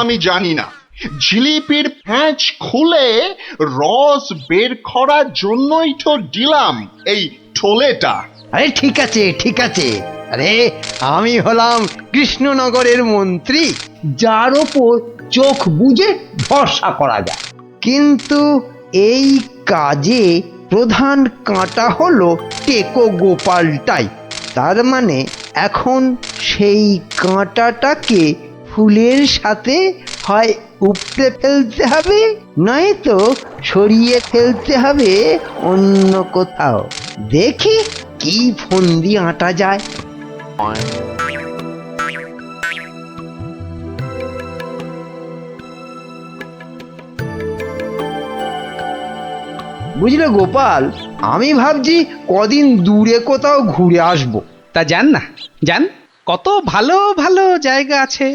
আমি জানি না। জিলিপির প্যাঁচ খুলে রস বের করার জন্যই তো দিলাম এই ঠোলেটা। আরে ঠিক আছে ঠিক আছে, আরে আমি হলাম কৃষ্ণনগরের মন্ত্রী, যার ওপর চোখ বুজে ভরসা করা যায়। কিন্তু এই কাজে প্রধান কাঁটা হলো টেকো গোপালটাই। তার মানে এখন সেই কাঁটাটাকে ফুলের সাথে হয় উপড়ে ফেলতে হবে, নয়তো সরিয়ে ফেলতে হবে অন্য কোথাও। দেখি কি ফন্দি আঁটা যায়। বুঝলে গোপাল, আমি ভাবছি কদিন দূরে কোথাও ঘুরে আসবো। তা যান না, যান, কত ভালো ভালো জায়গা আছে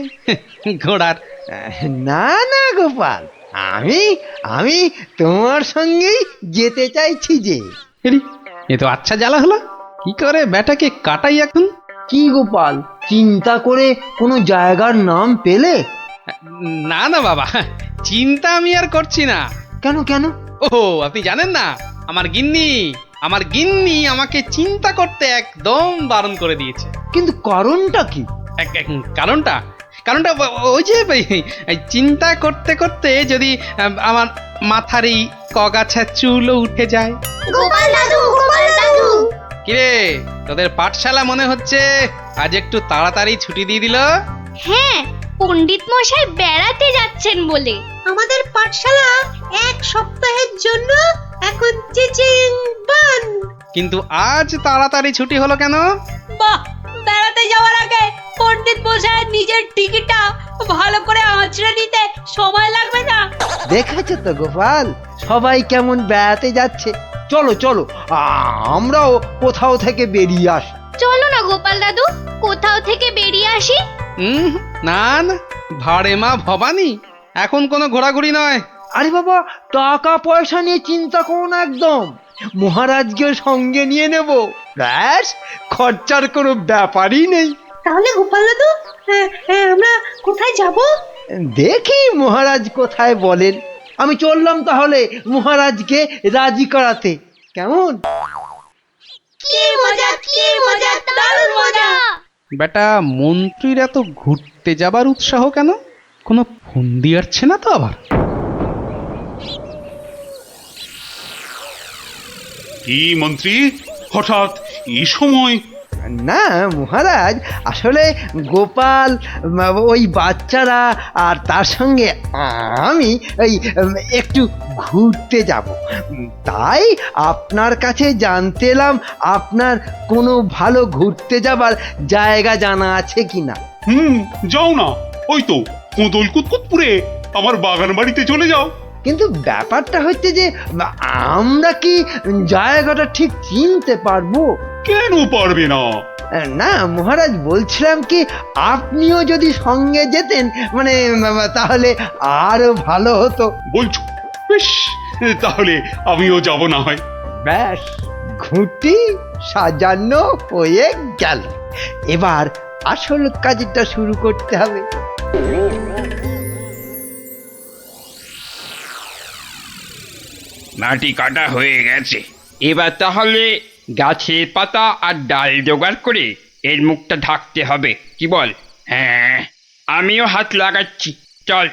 ঘোরার। না না গোপাল, আমি আমি তোমার সঙ্গেই যেতে চাইছি যে। এরি, এ তো আচ্ছা জ্বালা হলো। কি করে ব্যাটাকে কাটাই এখন? কি গোপাল, চিন্তা করে কোনো জায়গার নাম পেলে? না না বাবা, চিন্তা আমি আর করছি না। কেন কেন? ও আপনি জানেন না, আমার গিন্নি আমাকে চিন্তা করতে একদম বারণ করে দিয়েছে। কিন্তু কারণটা কি? কারণটা কারণটা ওই যে এই চিন্তা করতে করতে যদি আমার মাথার এই কগাছা চুলও উঠে যায়। গোপাল দাদু, গোপাল দাদু। কিরে, তোদের পাঠশালা মনে হচ্ছে আজ একটু তাড়াতাড়ি ছুটি দিয়ে দিল। হ্যাঁ, পণ্ডিত মশাই বেড়াতে যাচ্ছেন বলে। আমাদের পাঠশালা এক সপ্তাহের জন্য এখন চিচিং বান। কিন্তু আজ তাড়াতাড়ি ছুটি হলো কেন? বাহ, বেড়াতে যাওয়ার আগে পণ্ডিত মশাই নিজের টিকিটটা ভালো করে আঁচড়ে নিতে সময় লাগবে না? দেখেছো তো গোপাল, সবাই কেমন বেড়াতে যাচ্ছে। চলো চলো, আমরাও কোথাও থেকে বেরিয়ে আসি। চলো না গোপাল দাদু, কোথাও থেকে বেরিয়ে আসি। না না, ভাড়ে মা ভবানী, এখন কোনো ঘোরাঘুরি নয়। আরে বাবা, টাকা পয়সা নিয়ে চিন্তা করো না একদম। মহারাজকে সঙ্গে নিয়ে নেব, ব্যাস, খরচার কোনো ব্যাপারই নেই। তাহলে গোপাল দাদু, আমরা কোথায় যাব? দেখি মহারাজ কোথায় বলেন। আমি চললাম তাহলে মহারাজকে রাজি করাতে, কেমন? কি মজা, কি মজা, দারুণ মজা। বেটা মন্ত্রীর এত ঘুরতে যাবার উৎসাহ কেন? কোনো ফন্দি আসছে না তো আবার? কি মন্ত্রী, হঠাৎ এই সময়? না মহারাজ, আসলে গোপাল, ওই বাচ্চারা আর তার সঙ্গে আমি ওই একটু ঘুরতে যাব, তাই আপনার কাছে জানতে এলাম আপনার কোনো ভালো ঘুরতে যাবার জায়গা জানা আছে কিনা। যাও না, ওই তো কোদল কুতকুতপুরে আমার বাগান বাড়িতে চলে যাও। কিন্তু ব্যাপারটা হচ্ছে যে আমরা কি জায়গাটা ঠিক চিনতে পারবো? কেন পারবে না? না মহারাজ, বলছিলাম কি আপনিও যদি সঙ্গে যেতেন, মানে তাহলে আরো ভালো হতো। বলছো? বেশ, তাহলে আমিও যাব না হয়। ব্যাস, ঘুঁটি সাজানো হয়ে গেল। এবার আসল কাজটা শুরু করতে হবে। মাটি কাটা হয়ে গেছে, এবার তাহলে গাছের পাতা আর ডাল জোগাড় করে এর মুখটা ঢাকতে হবে, কি বল? হ্যাঁ, আমিও হাত লাগাচ্ছি, চল।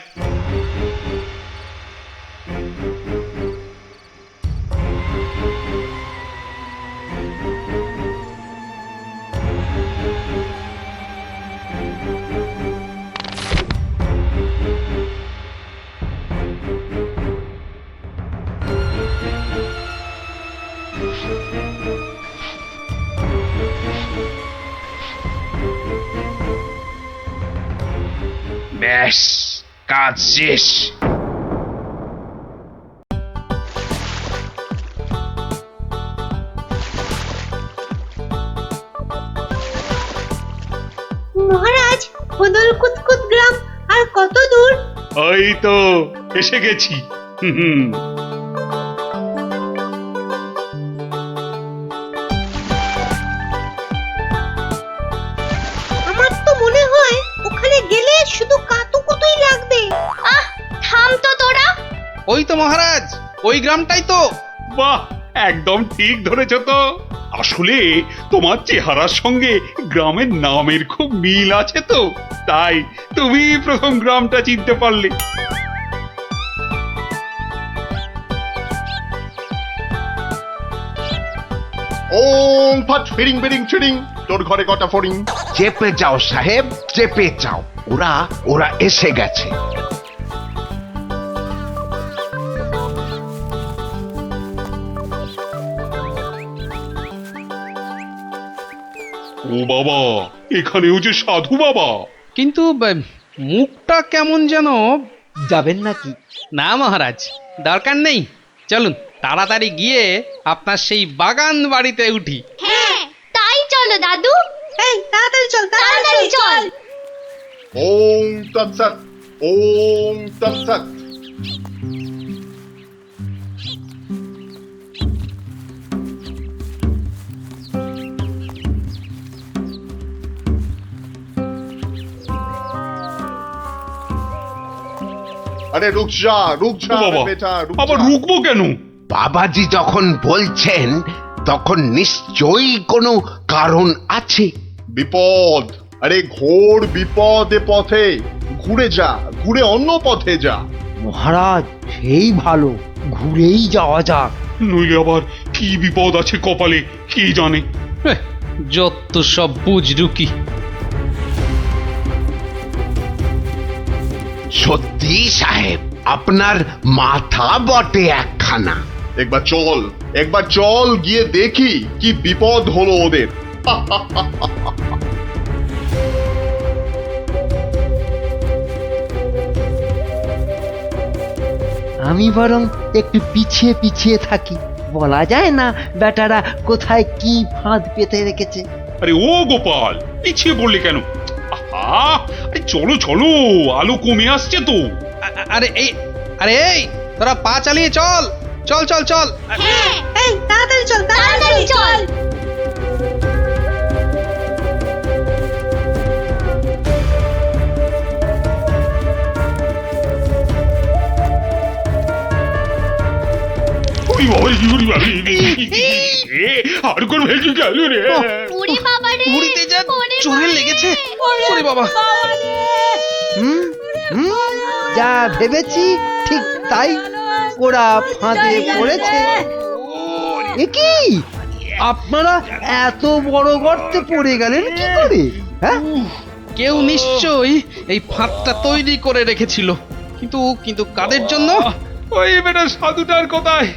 ব্যাস, কাজ শেষ। মহারাজ, কোদল কুতকুত গ্রাম আর কত দূর? ওই তো এসে গেছি। আমার তো মনে হয় ওখানে গেলে শুধু কাতুকুতুই লাগবে। ওই তো মহারাজ, ওই গ্রামটাই তো। বাহ, একদম ঠিক ধরেছ তো। আসলে তোমার চেহারার সঙ্গে গ্রামের নামের খুব মিল আছে তো, তাই তুমি প্রথম গ্রামটা চিনতে পারলে। ওং ফট ফিরিং বিরিং চিরিং, তোর ঘরে কটা ফড়িং? চেপে যাও সাহেব, চেপে যাও, ওরা ওরা এসে গেছে। ও বাবা, এখানেও যে সাধু বাবা। কিন্তু মুখটা কেমন যেন। যাবেন নাকি? না মহারাজ, দরকার নেই। চলুন তাড়াতাড়ি গিয়ে আপনার সেই বাগান বাড়িতে উঠি। হ্যাঁ, তাই চলো দাদু। এই তাড়াতাড়ি চল, তাড়াতাড়ি চল। ওং তৎসৎ, ওং তৎসৎ। আরে রুক যা, রুক ও যা বাবা, বেটা, রুক আবার যা। রুকবো কেন? বাবাজি যখন বলছেন তখন নিশ্চয়ই কোনো কারণ আছে। বিপদ, আরে ঘোর বিপদ এ পথে। ঘুরে যা, ঘুরে অন্য পথে যা। মহারাজ সেই ভালো, ঘুরেই যাওয়া যাক। নইলে আবার কি বিপদ আছে কপালে, কি জানে। হেহ, যত সব বুঝরুকি। সত্যি সাহেব, আপনার মাথা বটে একখানা। একবার চল, একবার চল, গিয়ে দেখি কি বিপদ হলো ওদের। আমি বরং একটু পিছিয়ে পিছিয়ে থাকি, বলা যায় না বেটারা কোথায় কি ফাঁদ পেতে রেখেছে। আরে ও গোপাল, পিছিয়ে পড়লে কেন? আহা, আরে চলো চলো, আলো কমে আসছে তো। আরে এই তোরা পা চালিয়ে চল, চল চল চল। হ্যাঁ, এই তাড়াতাড়ি চল, তাড়াতাড়ি চল। ওরে বাবা, ওরে বাবা, আর কোন ভেসে গেল রে। ওরে বাবা রে, ঘুরিতে যা ওরে চোরে বাবা লেগেছে। রে। ওরে বাবা। হুম হুম, যা ভেবেছি ঠিক তাই, ওরা ফাঁদে পড়েছে। এ কি, আপনারা এত বড় গর্তে পড়ে গেলেন কি করে? হ্যাঁ, কেউ নিশ্চয়ই এই ফাঁদটা তৈরি করে রেখেছিল, কিন্তু কিন্তু কাদের জন্য? ওই বেটা সাধুটার কথায়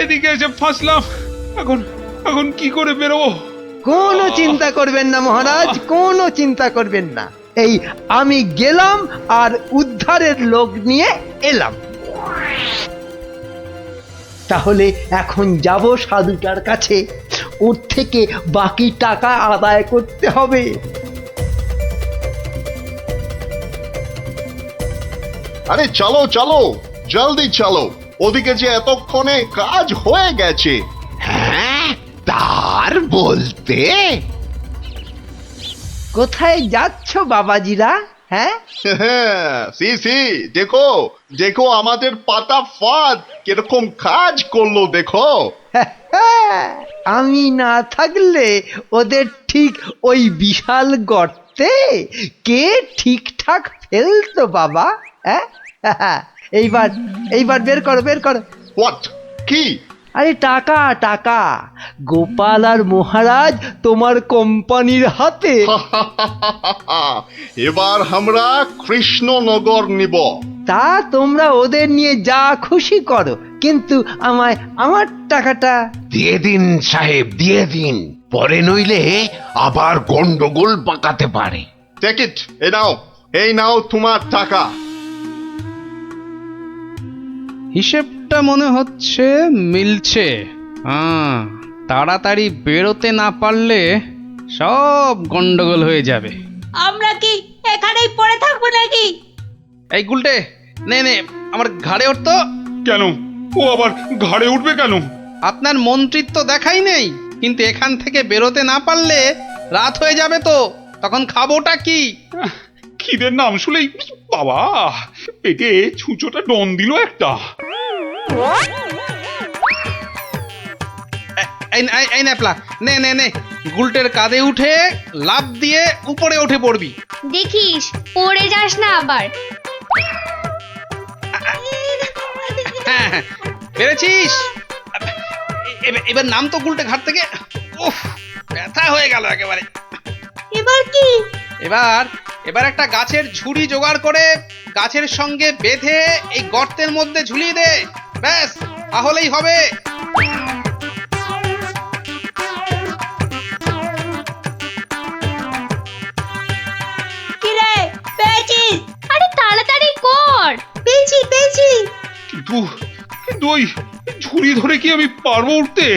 এদিকে এসে ফাঁসলাম। এখন এখন কি করে বেরোবো? কোনো চিন্তা করবেন না মহারাজ, কোনো চিন্তা করবেন না। এই আমি গেলাম আর উদ্ধারের লোক নিয়ে এলাম। তাহলে এখন যাব সাধুটার কাছে, ওর থেকে বাকি টাকা আদায় করতে হবে। আরে চলো চলো, জলদি চলো, ওদিকে যে এতক্ষণে কাজ হয়ে গেছে। হ্যাঁ, তার বলতে কোথায় যাচ্ছ বাবাজিরা? হ্যাঁ, সি সি, দেখো দেখো আমাদের পাতা ফাঁদ কিরকম কাজ করলো দেখো। আমি না থাকলে ওদের ঠিক ওই বিশাল গর্তে কে ঠিকঠাক ফেলতো বাবা? হ্যাঁ, এইবার এইবার বের করো, বের করো। হোয়াট? কি? আরে টাকা টাকা, গোপাল আর মহারাজ তোমার কোম্পানির হাতে। এবার আমরা কৃষ্ণনগর নিব। তা তোমরা ওদের নিয়ে যা খুশি করো, কিন্তু আমায় আমার টাকাটা। দিয়ে দিন সাহেব, দিয়ে দিন, পরে নইলে আবার গন্ডগোল পাকাতে পারে। টেক ইট, এই নাও তোমার টাকা। হিসেবটা মনে হচ্ছে মিলছে। হ্যাঁ, তাড়াতাড়ি বেরোতে না পারলে সব গন্ডগোল হয়ে যাবে। আমরা কি এখানেই পড়ে থাকবো নাকি? এই গুলটে, নে নে আমার ঘাড়ে উঠতো। কেন? ও আবার ঘাড়ে উঠবে কেন? আপনার মন্ত্রিত্ব দেখাই নেই, কিন্তু এখান থেকে বেরোতে না পারলে রাত হয়ে যাবে তো, তখন খাবোটা কি? খিদের নাম শুলেই বাবা পেটে ছুঁচোটা ডন দিল একটা। এই ন্যাপলা, নে নে নে, গুলটের কাঁধে উঠে লাফ দিয়ে উপরে উঠে পড়বি। দেখিস পড়ে যাস না আবার। হ্যাঁ হ্যাঁ, পেরেছিস। এবার নাম তো গুলটে ঘাট থেকে। উফ, ব্যথা হয়ে গেল একেবারে। এবার কি? এবার একটা গাছের ঝুড়ি জোগাড় করে গাছের সঙ্গে বেঁধে এই গর্তের মধ্যে ঝুলিয়ে দে, ব্যাস তাহলেই হবে। কিরে পেয়েছিস? আরে তাড়াতাড়ি কর। পেয়েছি পেয়েছি। কিন্তু কিন্তু ওই ঝুড়ি ধরে কি আমি পারবো উঠতে?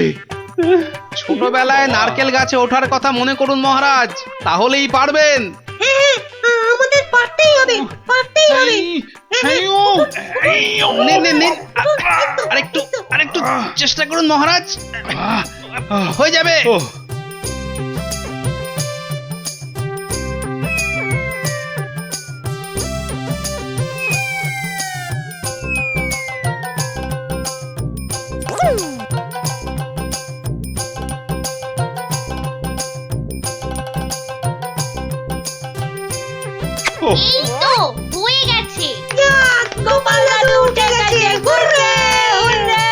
ছোটবেলায় নারকেল গাছে ওঠার কথা মনে করুন মহারাজ, তাহলেই পারবেন। হ্যাঁ আমাদের পারতেই হবে, পারতেই হবে। নিন নিন নিন, আরেকটু চেষ্টা করুন মহারাজ, হয়ে যাবে। ও, ও, এই তো হয়ে গেছে। গোপাল দাদু উঠে গেছে। Hurray hurray.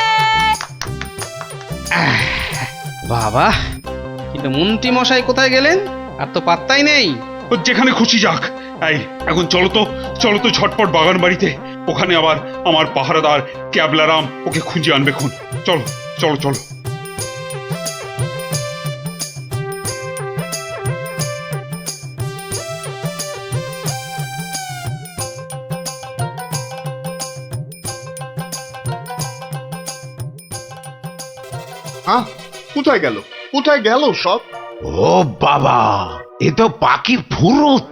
বাবা, কিন্তু মন্ত্রী মশাই কোথায় গেলেন? আর তো পাত্তাই নেই। ও যেখানে খুশি যাক। এই এখন চলো তো ঝটপট বাগান বাড়িতে। ওখানে আবার আমার পাহারাদার ক্যাবলারাম ওকে খুঁজে আনবে খুন। চলো চলো চলো। হ্যাঁ, কোথায় গেল? কোথায় গেল সব? ও বাবা, এ তো পাখির ফুরুত।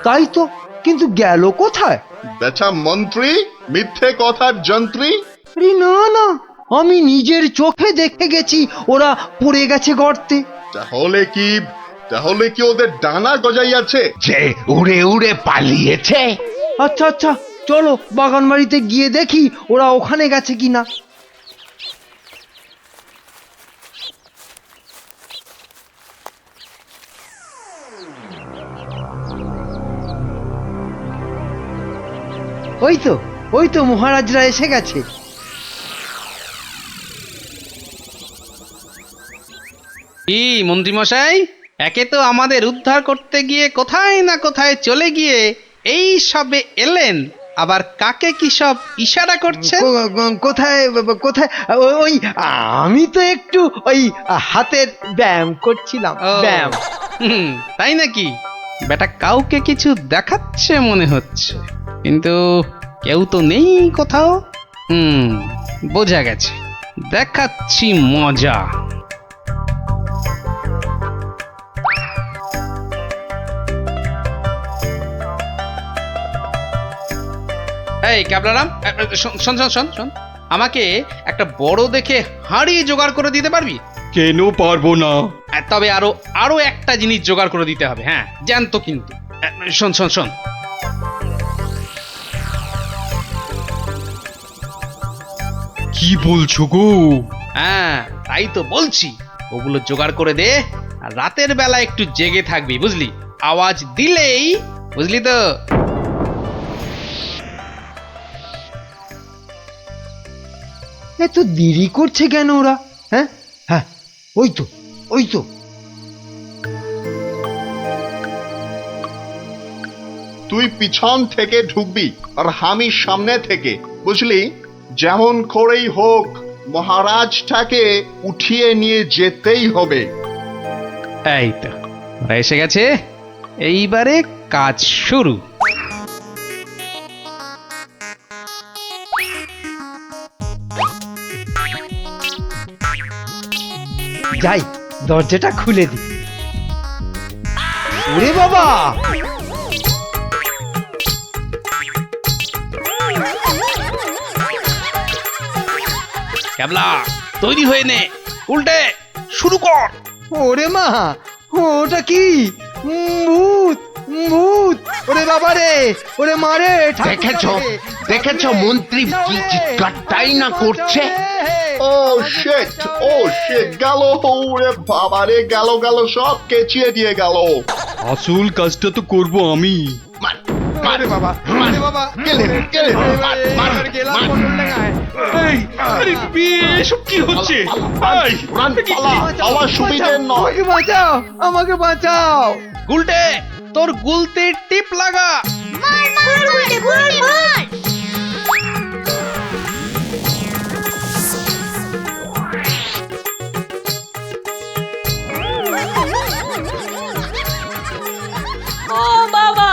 তাই তো, কিন্তু গেল কোথায়? বেটা মন্ত্রী, মিথ্যে কথার যন্ত্রী। আরে না না, আমি নিজের চোখে দেখে গেছি ওরা পড়ে গেছে গর্তে। তাহলে কি ওদের ডানা গজাইয়াছে? যে উড়ে উড়ে পালিয়েছে। আচ্ছা আচ্ছা, চলো বাগান বাড়িতে গিয়ে দেখি ওরা ওখানে গেছে কিনা। ওই তো মহারাজরা এসে গেছে। কি মন্ত্রী মশাই, একে তো আমাদের উদ্ধার করতে গিয়ে কোথায় না কোথায় চলে গিয়ে এই সবে এলেন, আবার কাকে কি সব ইশারা করছেন? কোথায় কোথায়? ওই আমি তো একটু ওই হাতের ব্যায়াম করছিলাম, ও, ব্যায়াম। তাই নাকি? বেটা কাউকে কিছু দেখাচ্ছে মনে হচ্ছে, কিন্তু কেউ তো নেই কোথাও। বোঝা গেছে, দেখাচ্ছি মজা। এই ক্যাবলারাম, শোন শোন শোন শোন, আমাকে একটা বড় দেখে হাঁড়ি জোগাড় করে দিতে পারবি? কেন পারবো না? তবে আরো একটা জিনিস জোগাড় করে দিতে হবে। হ্যাঁ, জ্যান্ত কিন্তু। শোন শোন শোন, কি বলছো গো? হ্যাঁ তাই তো বলছি, ওগুলো জোগাড় করে দে। আর রাতের বেলা একটু জেগে থাকবি, বুঝলি? আওয়াজ দিলেই, বুঝলি তো? এত দেরি করছে কেন ওরা? হ্যাঁ হ্যাঁ, ওই তো। তুই পিছন থেকে ঢুকবি আর আমি সামনে থেকে, বুঝলি? যেমন করেই হোক মহারাজটাকে উঠিয়ে নিয়ে যেতেই হবে। এই তো ওরা এসে গেছে, এইবারে কাজ শুরু। যাই, দরজাটা খুলে দি। ওরে বাবা, ক্যাবলা তৈরি হয়ে নে, উল্টে শুরু কর। ওরে মা, ওটা কি? ভূত ভূত! ওরে বাবা রে, ওরে মারে, দেখেছো দেখেছো মন্ত্রী কি চিৎকারটাই না করছে। ও শিট, গেল, ওরে বাবা রে, গেল গেল, সব কেচিয়ে দিয়ে গেল। আসল কাজটা তো করব আমি। মার, মার, বাবা, মার, বাবা, গেলে, গেলে, মার, মার, গেলাম মার। পটল ডাঙায়। এই, আরে এসব কি হচ্ছে? এই, রান, পালা, আমার সুবিধে নয়। আমাকে বাঁচাও, আমাকে বাঁচাও। গুলটে, তোর গুলতির টিপ লাগা। মার মার গুলটে গুলটে মার। ও বাবা,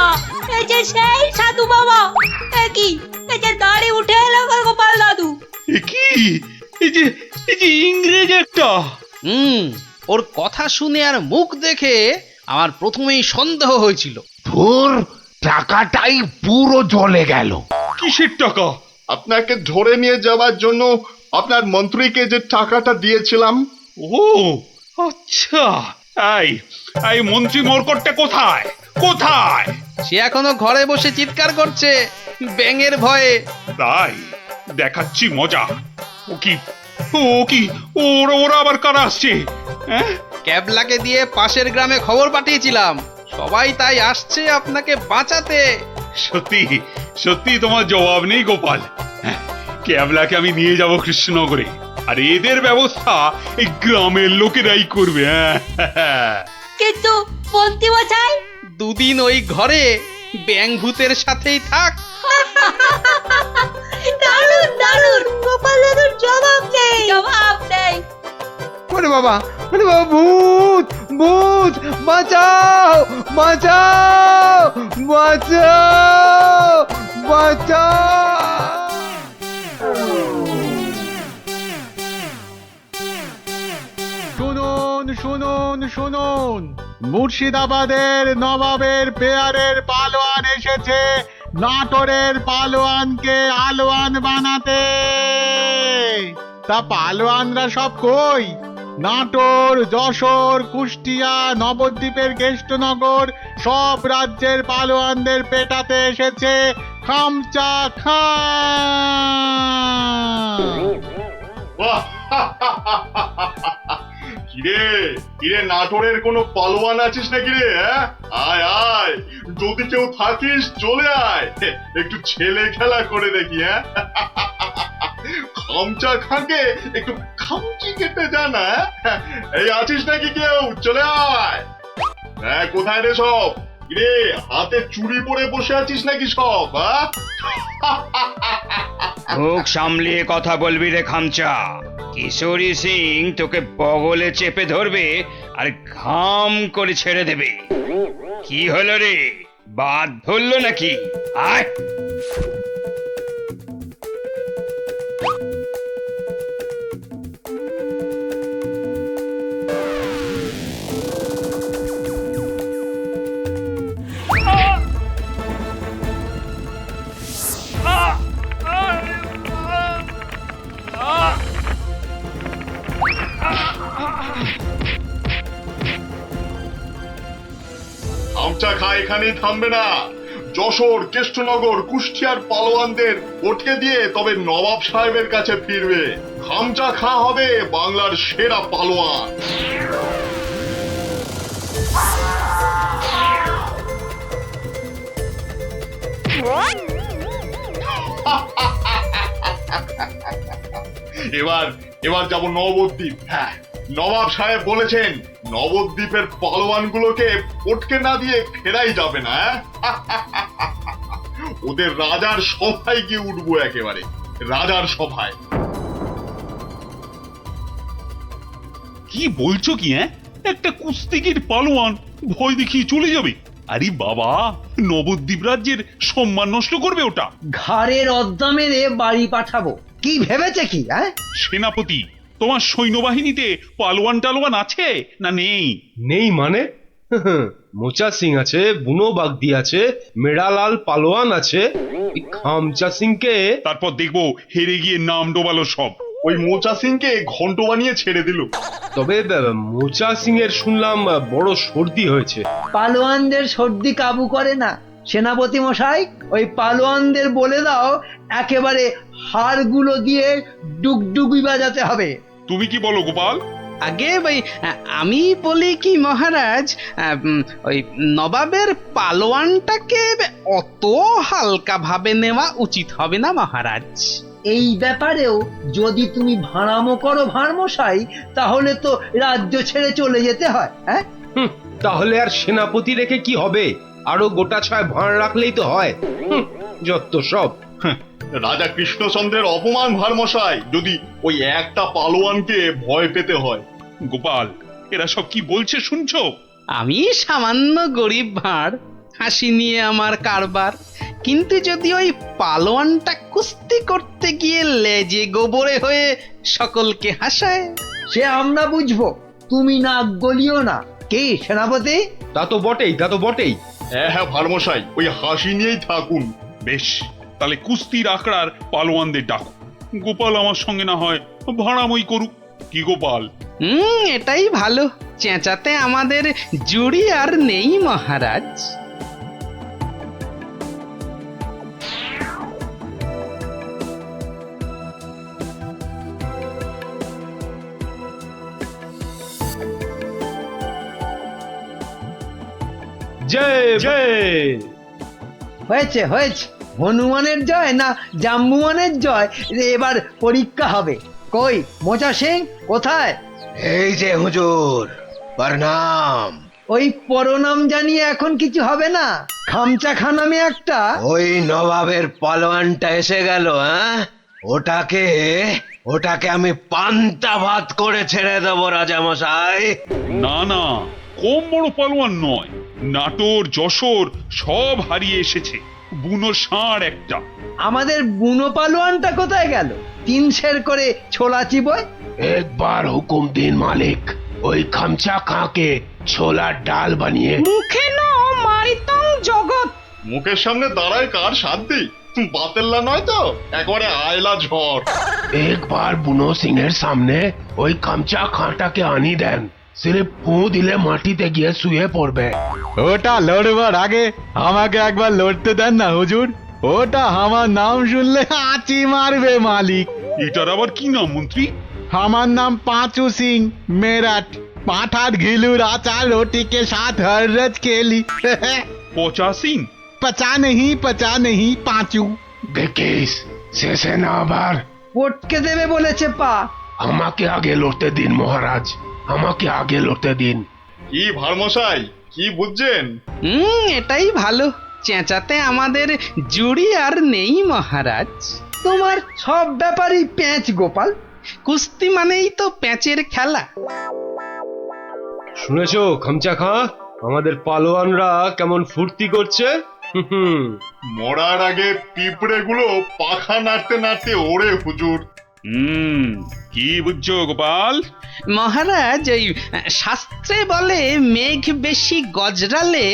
এই যে সেই সাধু বাবা, কি এই যে দাঁড়ি উঠে এলো গোপাল দাদু। এ কি? এই যে ইংরেজ একটা। ওর কথা শুনে আর মুখ দেখে আমার প্রথমেই সন্দেহ হয়েছিল। ধুর, টাকাটাই পুরো জ্বলে গেল। কিসের টাকা? আপনাকে ধরে নিয়ে যাওয়ার জন্য আপনার মন্ত্রীকে যে টাকাটা দিয়েছিলাম। ও আচ্ছা, এই মন্ত্রী মরকটটা কোথায়? কোথায়? সে এখনো ঘরে বসে চিৎকার করছে ব্যাঙের ভয়ে। তাই দেখাচ্ছি মজা। ও কি ওরা আবার কারা আসছে? হ্যাঁ, ক্যাবলাকে দিয়ে পাশের গ্রামে খবর পাঠিয়েছিলাম, সবাই তাই আসছে আপনাকে বাঁচাতে। সত্যি সত্যি তোমার জবাব নেই গোপাল। হ্যাঁ, ক্যাবলাকে আমি নিয়ে যাব কৃষ্ণনগরে, আর এদের ব্যবস্থা এই গ্রামের লোকেরাই করবে। হ্যাঁ, কিন্তু মন্ত্রী মশাই, দুদিন ওই ঘরে ব্যাঙ ভূতের সাথেই থাক। দারুণ দারুণ, গোপাল দাদুর জবাব নেই, জবাব নেই। ওরে বাবা, ভূত, ভূত, বাঁচাও, বাঁচাও, বাঁচাও, বাঁচাও। শুনুন শুনুন শুনুন, মুর্শিদাবাদের নবাবের পেয়ারের পালোয়ান এসেছে নাটোরের পালোয়ানকে আলোয়ান বানাতে। তা পালোয়ানরা সব কই? নাটোর, যশোর, কুষ্টিয়া, নবদ্বীপের কেষ্টনগর সব রাজ্যের পালোয়ানদের পেটাতে এসেছে খামচা খান। কিরে নাটোরের কোনো পালোয়ান আছিস নাকি রে? আয় আয়, যদি কেউ থাকিস চলে আয়, একটু ছেলে খেলা করে দেখি। খামচা খাকে একটু খামচি কেটে জানা। এই আছিস নাকি কেউ? চলে আয়। কোথায় রে সব? কিরে হাতে চুড়ি পরে বসে আছিস নাকি সব? মুখ সামলিয়ে কথা বলবি রে খামচা। কিশোরী সিং তোকে বগলে চেপে ধরবে আর ঘাম করে ছেড়ে দেবে। কি হলো রে, বাদ ধরলো নাকি? আয়, খামচা খা এখানেই থামবে না। যশোর, কেষ্টনগর, কুষ্টিয়ার পালোয়ানদের ওঠে দিয়ে তবে নবাব সাহেবের কাছে ফিরবে। খামচা খা হবে বাংলার সেরা পালোয়ান। এবার যাব নবদ্বীপ। হ্যাঁ, নবাব সাহেব বলেছেন নবদ্বীপের পালোয়ানগুলোকে পটকে না দিয়ে ফেরাই যাবে না। ওদের রাজার সভায় গিয়ে উঠবো, একেবারে রাজার সভায়। কি বলছো কি? একটা কুস্তিগির পালোয়ান ভয় দেখিয়ে চলে যাবে? আরে বাবা, নবদ্বীপ রাজ্যের সম্মান নষ্ট করবে ওটা। ঘাড়ের অদ্দা মেরে বাড়ি পাঠাবো। কি ভেবেছে কি? সেনাপতি, তোমার সৈন্যবাহিনীতে পালোয়ান টালোয়ান আছে না নেই? নেই মানে? মোচা সিং আছে, বুনো বাগদি আছে, মেড়ালাল পালোয়ান আছে, এই খামচা সিংকে। তারপর দেখবো হেরে গিয়ে নাম ডোবালো সব। ওই মোচা সিংকে ঘন্ট বানিয়ে ছেড়ে দিল। তবে মোচা সিং এর শুনলাম বড় সর্দি হয়েছে। পালোয়ানদের সর্দি কাবু করে না, সেনাপতি মশাই, ওই পালোয়ানদের বলে দাও একেবারে হাড়গুলো দিয়ে ডুগডুগি বাজাতে হবে। তুমি কি বলো গোপাল? আগে ভাই আমি বলি কি মহারাজ, ওই নবাবের পালোয়ানটাকে অত হালকা ভাবে নেওয়া উচিত হবে না মহারাজ। এই ব্যাপারেও যদি তুমি ভাড়ামো করো ভাঁড়মশাই, তাহলে তো রাজ্য ছেড়ে চলে যেতে হয়। হ্যাঁ, তাহলে আর সেনাপতি রেখে কি হবে? আরো গোটা ছয় ভাঁড় রাখলেই তো হয়। যত সব। রাজা কৃষ্ণচন্দ্রের অপমান ভারমশাই, যদি ওই একটা পালোয়ানকে ভয় পেতে হয়। গোপাল, এরা সব কি বলছে শুনছো? আমি সামান্য গরিব ভাঁড়, হাসি নিয়ে আমার কারবার, কিন্তু যদি ওই পালোয়ানটা কুস্তি করতে গিয়ে লেজে গোবরে হয়ে সকলকে হাসায়, সে আমরা বুঝবো, তুমি নাক গলিও না। কি সেনাপতি? তা তো বটেই, তা তো বটেই। হ্যাঁ হ্যাঁ ভারমশাই, ওই হাসি নিয়েই থাকুন। বেশ, তাহলে কুস্তির আখড়ার পালোয়ানদের ডাকো। গোপাল আমার সঙ্গে না হয় ভাড়ামই করুক। কি গোপাল? এটাই ভালো। চেঁচাতে আমাদের জুড়ি আর নেই মহারাজ। জয় জয়। হয়েছে হয়েছে, হনুমানের জয় না জাম্বুয়ানের জয়, এবার পরীক্ষা হবে। কই মোচা সিং কোথায়? এই যে হুজুর, প্রণাম। ওই পরনাম জানিয়ে এখন কিছু হবে না। খামচা খা নামে একটা। ওই নবাবের পালোয়ানটা এসে গেল। হ্যাঁ, ওটাকে আমি পান্তা ভাত করে ছেড়ে দেবো রাজামশাই। না না, কম বড় পালোয়ান নয়। নাটোর, যশোর সব হারিয়ে এসেছে। বুনো ষাঁড় একটা। আমাদের বুনো পালোয়ানটা কোথায় গেল? 3 সের করে ছোলা চিবোয়। একবার হুকুম দিন মালিক, ওই খামচা খাঁকে ছোলার ডাল বানিয়ে। মুখে ন মারিতং জগৎ। মুখের সামনে দাঁড়ায় কার শান্তি? বাতেল্লা নয় তো, একবারে আয়লা ঝড়। একবার বুনো সিং এর সামনে ওই খামচা খাঁটাকে আনি দেন, সির্ফ ফু দিলে মাটিতে গিয়ে শুয়ে পড়বে। ওটা লড়বার আগে আমাকে একবার লড়তে দেন না হুজুর। ওটা আমার নাম শুনলে আঁচি মারবে মালিক। এটার আবার কি নাম মন্ত্রী? আমার নাম পাঁচু সিং মেরাট। পাঠার ঘিলুর আচার रोटी के साथ हर रोज खेली। পচা সিং? पचा नहीं पांचू। দেখিস শেষে না আবার। পটকে দেবে বলেছে পা। আমাকে আগে লড়তে দিন মহারাজ, আমাকে আগে লড়তে দিন। কি ভারমশাই, কি বুঝছেন? এটাই ভালো। চেঁচাতে আমাদের জুড়ি আর নেই মহারাজ। তোমার সব ব্যাপারই প্যাঁচ গোপাল। কুস্তি মানেই তো প্যাঁচের খেলা। শুনেছো খামচা খাঁ, আমাদের পালোয়ানরা কেমন ফুর্তি করছে? মরার আগে পিঁপড়ে গুলো পাখা নাড়তে নাড়তে ওড়ে হুজুর। কি বুঝছো গোপাল? মহারাজ, এই শাস্ত্রে বলে মেঘ বেশি গজরালে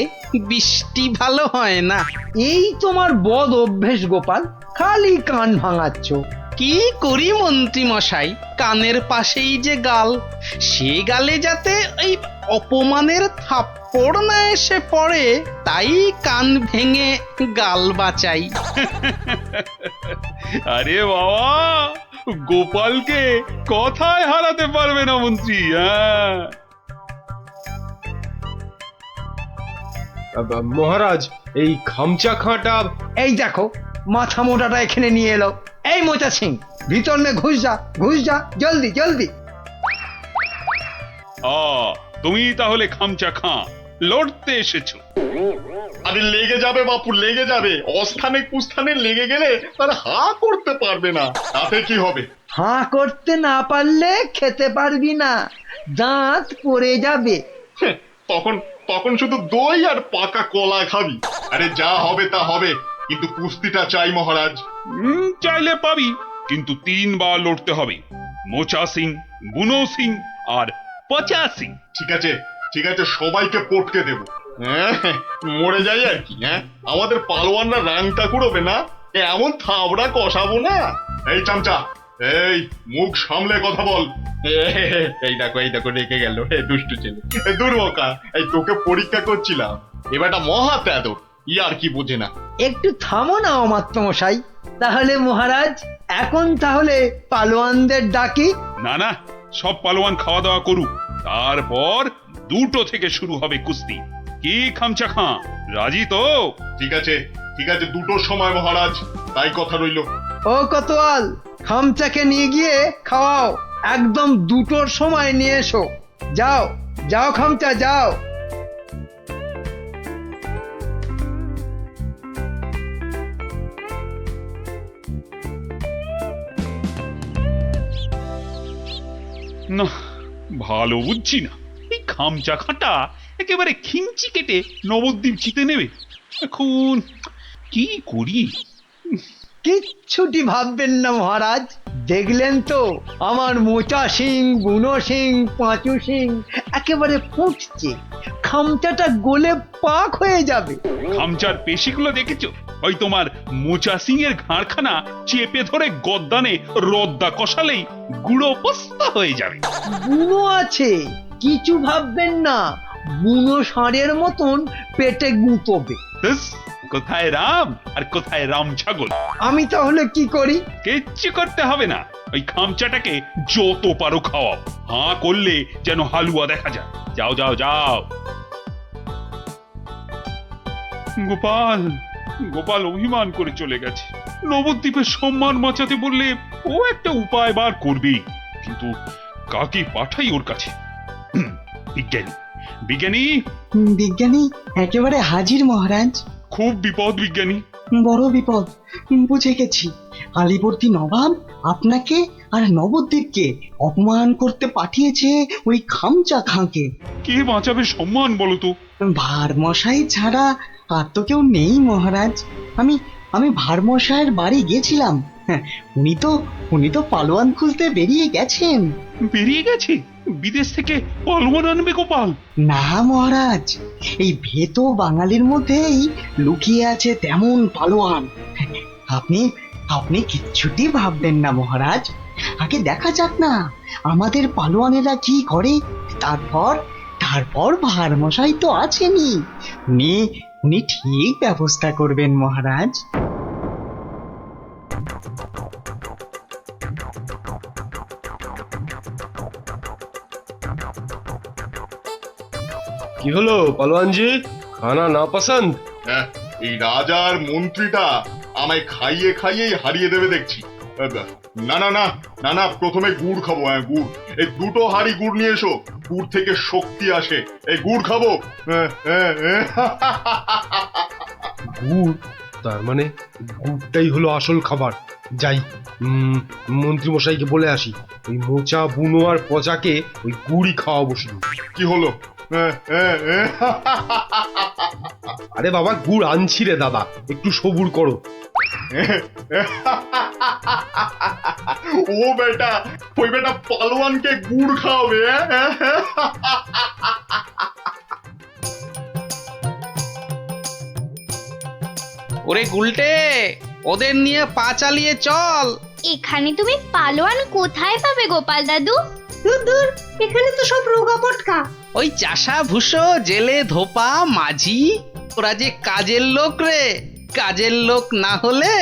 বৃষ্টি ভালো হয় না। এই তোমার বদ অভ্যেস গোপাল, খালি কান ভাঙাচ্ছ। কি করি মন্ত্রী মশাই, কানের পাশেই যে গাল, সে গালে যাতে এই অপমানের থাপ্পড় না এসে পড়ে, তাই কান ভেঙে গাল বাঁচাই। আরে বাবা, গোপালকে কথায় হারাতে পারবে না মন্ত্রী। হ্যাঁ, মহারাজ, এই খামচা খাঁটা। এই দেখো, মাথা মোটাটা এখানে নিয়ে এলো। এই মোচা সিং, ভিতর নে, ঘুষ যা জলদি জলদি। তুমি তাহলে খামচা খাঁ লড়তে এসেছো? আরে লেগে যাবে বাপু, লেগে যাবে। অস্থানে কুস্থানে লেগে গেলে তার হা করতে পারবে না, তাতে কি হবে? হাঁ করতে না পারলে খেতে পারবি না, দাঁত পড়ে যাবে। তখন তখন শুধু দই আর পাকা কলা খাবি। আরে যা হবে তা হবে, কিন্তু কুস্তিটা চাই মহারাজ। চাইলে পাবি, কিন্তু 3 বার লড়তে হবে। মোচা সিং, বুনো সিং আর পচা সিং। ঠিক আছে ঠিক আছে, সবাইকে পটকে দেব। মরে যাই আর কি। আমাদের পালোয়ানরা রাংটা কুড়োবে না, এমন থাবড়া কষাবো না। এই চামচা, এই মুখ সামলে কথা বল। এই দেখো রেখে গেল দুষ্টু ছেলে। দুর্বকা, এই তোকে পরীক্ষা করছিলাম। এবারটা মহা তেদর, ইয়ার কি বোঝে না। একটু থামো না অমাত্যমশাই। তাহলে মহারাজ এখন তাহলে পালোয়ানদের ডাকি। না না, সব পালোয়ান খাওয়া দাওয়া করুক, তারপর 2টো থেকে শুরু হবে কুস্তি। কি খামচা খাঁ, রাজি তো? ঠিক আছে, ঠিক আছে, 2টোর সময় মহারাজ, তাই কথা রইল। ও কোতোয়াল, খামচাকে নিয়ে গিয়ে খাওয়াও, একদম 2টোর সময় নিয়ে এসো। যাও যাও খামচা যাও। না, ভালো বুঝছি না, এই খামচা খাঁটা একেবারে খিঞ্চি কেটে নবদ্বীপ জিতে নেবে। এখন কি করি? কিচ্ছুটি ভাববেন না মহারাজ, দেখলেন তো আমার মোচা সিং, বুনো সিং, পাঁচু সিং একেবারে ফুটছে, খামচাটা গলে পাক হয়ে যাবে। খামচার পেশিগুলো দেখেছো? ওই তোমার মোচা সিং এর ঘাড়খানা চেপে ধরে গদ্দানে রদ্দা কষালেই গুঁড়ো পস্তা হয়ে যাবে। বুনো আছে, কিছু ভাববেন না, বুনো ষাঁড়ের মতন পেটে গুঁতবে। ব্যাস, কোথায় রাম আর কোথায় রাম ছাগল। আমি তাহলে কি করি? কিচ্ছু করতে হবে না, ওই খামচাটাকে যত পারো খাওয়াও, হাঁ করলে যেন হালুয়া দেখা যায়। যাও যাও যাও। গোপাল, গোপাল অভিমান করে চলে গেছে। নবদ্বীপের সম্মান বাঁচাতে বললে ও একটা উপায় বার করবেই, কিন্তু কাকে পাঠাই ওর কাছে? বিজ্ঞানী, বিজ্ঞানী, বিজ্ঞানী একেবারে হাজির মহারাজ। খুব বিপদ বিজ্ঞানী। বড় বিপদ, বুঝে গেছি। আলিবর্দী নবাব আপনাকে আর নবদ্বীপকে অপমান করতে পাঠিয়েছে ওই খামচা খাঁকে। কে বাঁচাবে সম্মান বলো তো? ভারমশাই ছাড়া আর তো কেউ নেই মহারাজ। আমি ভারমশাইয়ের বাড়ি গেছিলাম। হ্যাঁ, উনি তো পালোয়ান খুঁজতে বেরিয়ে গেছেন। বেরিয়ে গেছে? বিদেশ থেকে পালোয়ান আনবে গোপাল? না মহারাজ, এই ভেতো বাঙালির মধ্যেই লুকিয়ে আছে তেমন পালোয়ান। আপনি কিচ্ছুটি ভাববেন না মহারাজ, আগে দেখা যাক না আমাদের পালোয়ানেরা কি করে, তারপর ভারমশাই তো আছেনই, উনি ঠিক ব্যবস্থা করবেন মহারাজ। কি হলো পালোয়ানজি, খানা না পছন্দ? হ্যাঁ, এই রাজার মন্ত্রীটা আমায় খাইয়ে খাইয়েই হারিয়ে দেবে দেখছি। না না না না না, প্রথমে গুড় খাবো। হ্যাঁ, গুড়, এই 2টো হাঁড়ি গুড় নিয়ে এসো, গুড় থেকে শক্তি আসে, এই গুড় খাবো। গুড়? তার মানে গুড়টাই হলো আসল খাবার। যাই, মন্ত্রী মশাইকে বলে আসি, ওই মোচা, বুনো আর পচাকে ওই গুড়ই খাওয়াবো শুধু। কি হলো? আরে বাবা, গুড় আনছি রে দাদা, একটু সবুর করো। ও বেটা, ওই বেটা পালোয়ানকে গুড় খাওয়াবে? ওরে গুলটে, ওদের নিয়ে পা চালিয়ে চল। এখানে তুমি পালোয়ান কোথায় পাবে গোপাল দাদু? দূর দূর, এখানে তো সব রোগা পটকা। ওই চাষা ভুষো, জেলে ধোপা, মাঝি, ওরা যে কাজের লোক রে। কাজের লোক না হলে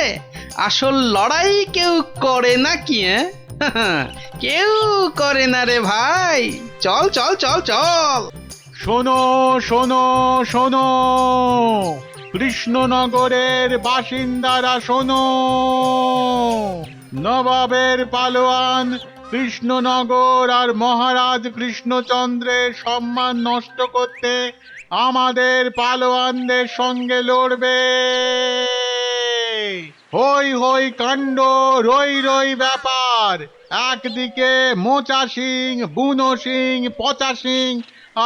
আসল লড়াই কেউ করে না কি? কেউ করে না রে ভাই। চল চল চল চল। শোনো শোনো শোনো, কৃষ্ণনগরের বাসিন্দারা শোনো, নবাবের পালোয়ান কৃষ্ণনগর আর মহারাজ কৃষ্ণচন্দ্রের সম্মান নষ্ট করতে আমাদের পালোয়ানদের সঙ্গে লড়বে। হই হই কাণ্ড, রই রই ব্যাপার। একদিকে মোচা সিং, বুনো সিং, পচা সিং,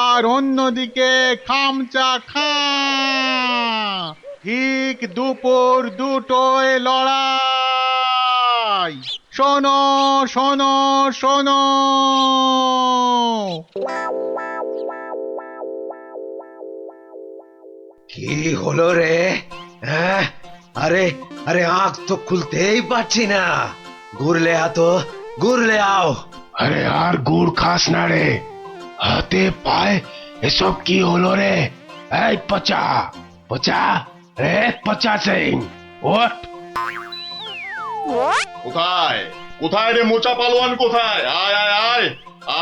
আর অন্যদিকে খামচা খাঁ। ঠিক দুপুর 2টোয় লড়াই। শোনো শোনো শোনো। কি হলো রে? হ্যাঁ, আরে আরে আঁখ তো খুলতেই পারছি না। ঘুরলে আতো, ঘুরলে আও। আরে আর গুড় খাস না রে, হাতে পায়ে এসব কি হলো রে? এই পচা পচা, রে পচা সিং ওঠ। কোথায় কোথায় রে মোচা পালোয়ান, কোথায়? আয় আয় আয়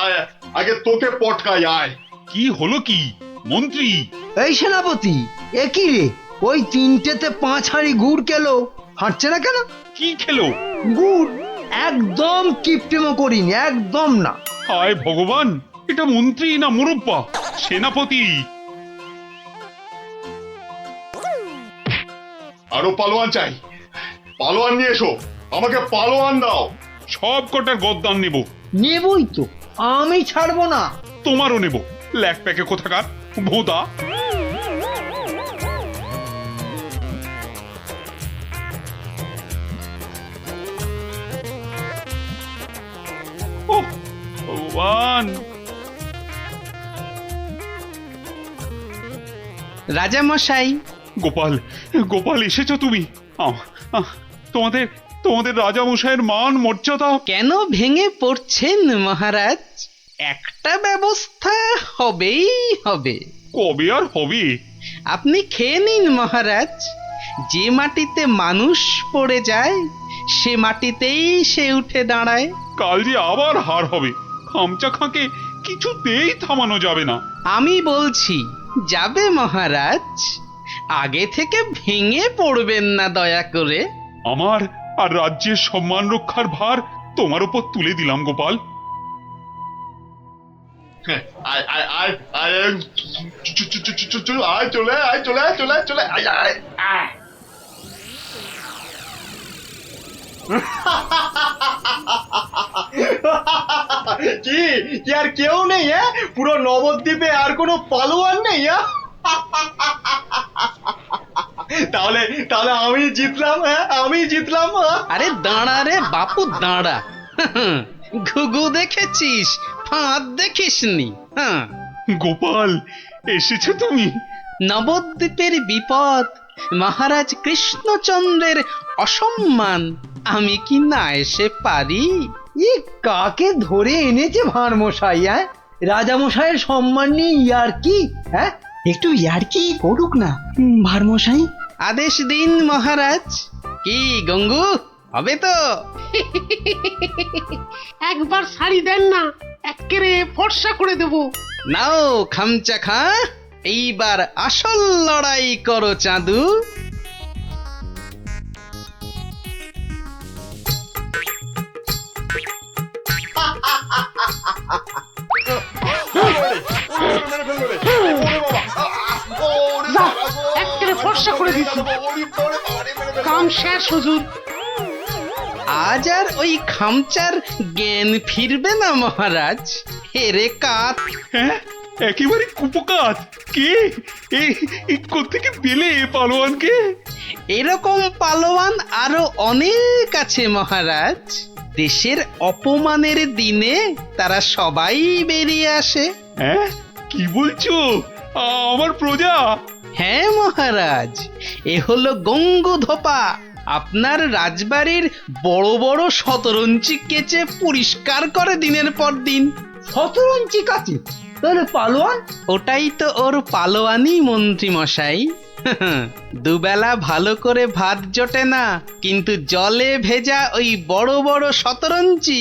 আয়, আগে তোকে পটকাই, আয়। কি হলো কি মন্ত্রী? এই সেনাপতি, এ কি রে? ওই 3টেতে 5 হাঁড়ি গুড় কেলো, হাঁটছে না কেন? কি খেলো? গুড় একদম কিপটেমো করিনি, একদম না। হায় ভগবান, এটা মন্ত্রী না মুরব্বা? সেনাপতি! আরো পালোয়ান চাই, পালোয়ান নিয়ে এসো, আমাকে পালোয়ান দাও। সব কটার গদ্দান নেব। নেবই তো, আমি ছাড়বো না। তোমারও নেব, ল্যাক প্যাকে কোথাকার ভোদা। ওহ, ভগবান! রাজা মশাই, গোপাল, গোপাল এসেছো তুমি? তোমাদের তোমাদের রাজা মশাইয়ের মান মর্যাদা কেন ভেঙে পড়ছেন মহারাজ? একটা ব্যবস্থা হবেই হবে। কবে আর হবে? আপনি খেয়ে নিন মহারাজ। যে মাটিতে মানুষ পড়ে যায় সে মাটিতেই সে উঠে দাঁড়ায়। কাল যে আবার হার হবে, খামচা খাঁকে কিছুতেই থামানো যাবে না। আমি বলছি যাবে মহারাজ। আগে থেকে ভেঙে পড়বেন না দয়া করে। আমার আর রাজ্যের সম্মান রক্ষার ভার তোমার উপর তুলে দিলাম গোপাল। আয় আয় আয় আয়, আয় চলে আয়, চলে আয়, চলে আয়, চলে আয় আয় আয়। কি কি আর কেউ নেই? হ্যাঁ, পুরো নবদ্বীপে আর কোনো পালোয়ান নেই? তাহলে তাহলে আমি জিতলাম। হ্যাঁ, আমি জিতলাম। আরে দাঁড়া রে বাপু, দাঁড়া। ঘুঘু দেখেছিস, ফাঁদ দেখিসনি? হ্যাঁ, গোপাল এসেছো তুমি? নবদ্বীপের বিপদ, মহারাজ কৃষ্ণচন্দ্রের অসম্মান, আমি কি না এসে পারি? ই কাকে ধরে এনেছে ভাঁড় মশাই? হ্যাঁ, রাজা মশাইয়ের সম্মান নিয়ে ইয়ার কি? হ্যাঁ, একটু ইয়ার্কি করুক না ভারমশাই। আদেশ দিন মহারাজ। কি গঙ্গু, হবে তো? একবার শাড়ি দেন না, এক্কেরে ফর্সা করে দেব। নাও খামচা খা, এইবার আসল লড়াই করো চাঁদু। যা, এক্কেরে ফর্সা করে দিচ্ছি। কাম শেষ হুজুর। আজ আর ওই খামচার জ্ঞান ফিরবে না মহারাজ। হেরে কাত। হ্যাঁ, একেবারে কুপকাত। কে কোত্থেকে পেলে পালোয়ানকে? এরকম পালোয়ান আরো অনেক আছে মহারাজ। দেশের অপমানের দিনে তারা সবাই বেরিয়ে আসে। হ্যাঁ, কি বলছো? আমার প্রজা? হ্যাঁ মহারাজ, এ হলো গঙ্গু ধোপা। আপনার রাজবাড়ির বড় বড় শতরঞ্চি কেচে পরিষ্কার করে দিনের পর দিন। 17 ইঞ্চি কাছে, তাহলে পালোয়ান? ওটাই তো ওর পালোয়ানি মন্ত্রী মশাই। দুবেলা ভালো করে ভাত জোটে না, কিন্তু জলে ভেজা ওই বড় বড় শতরঞ্চি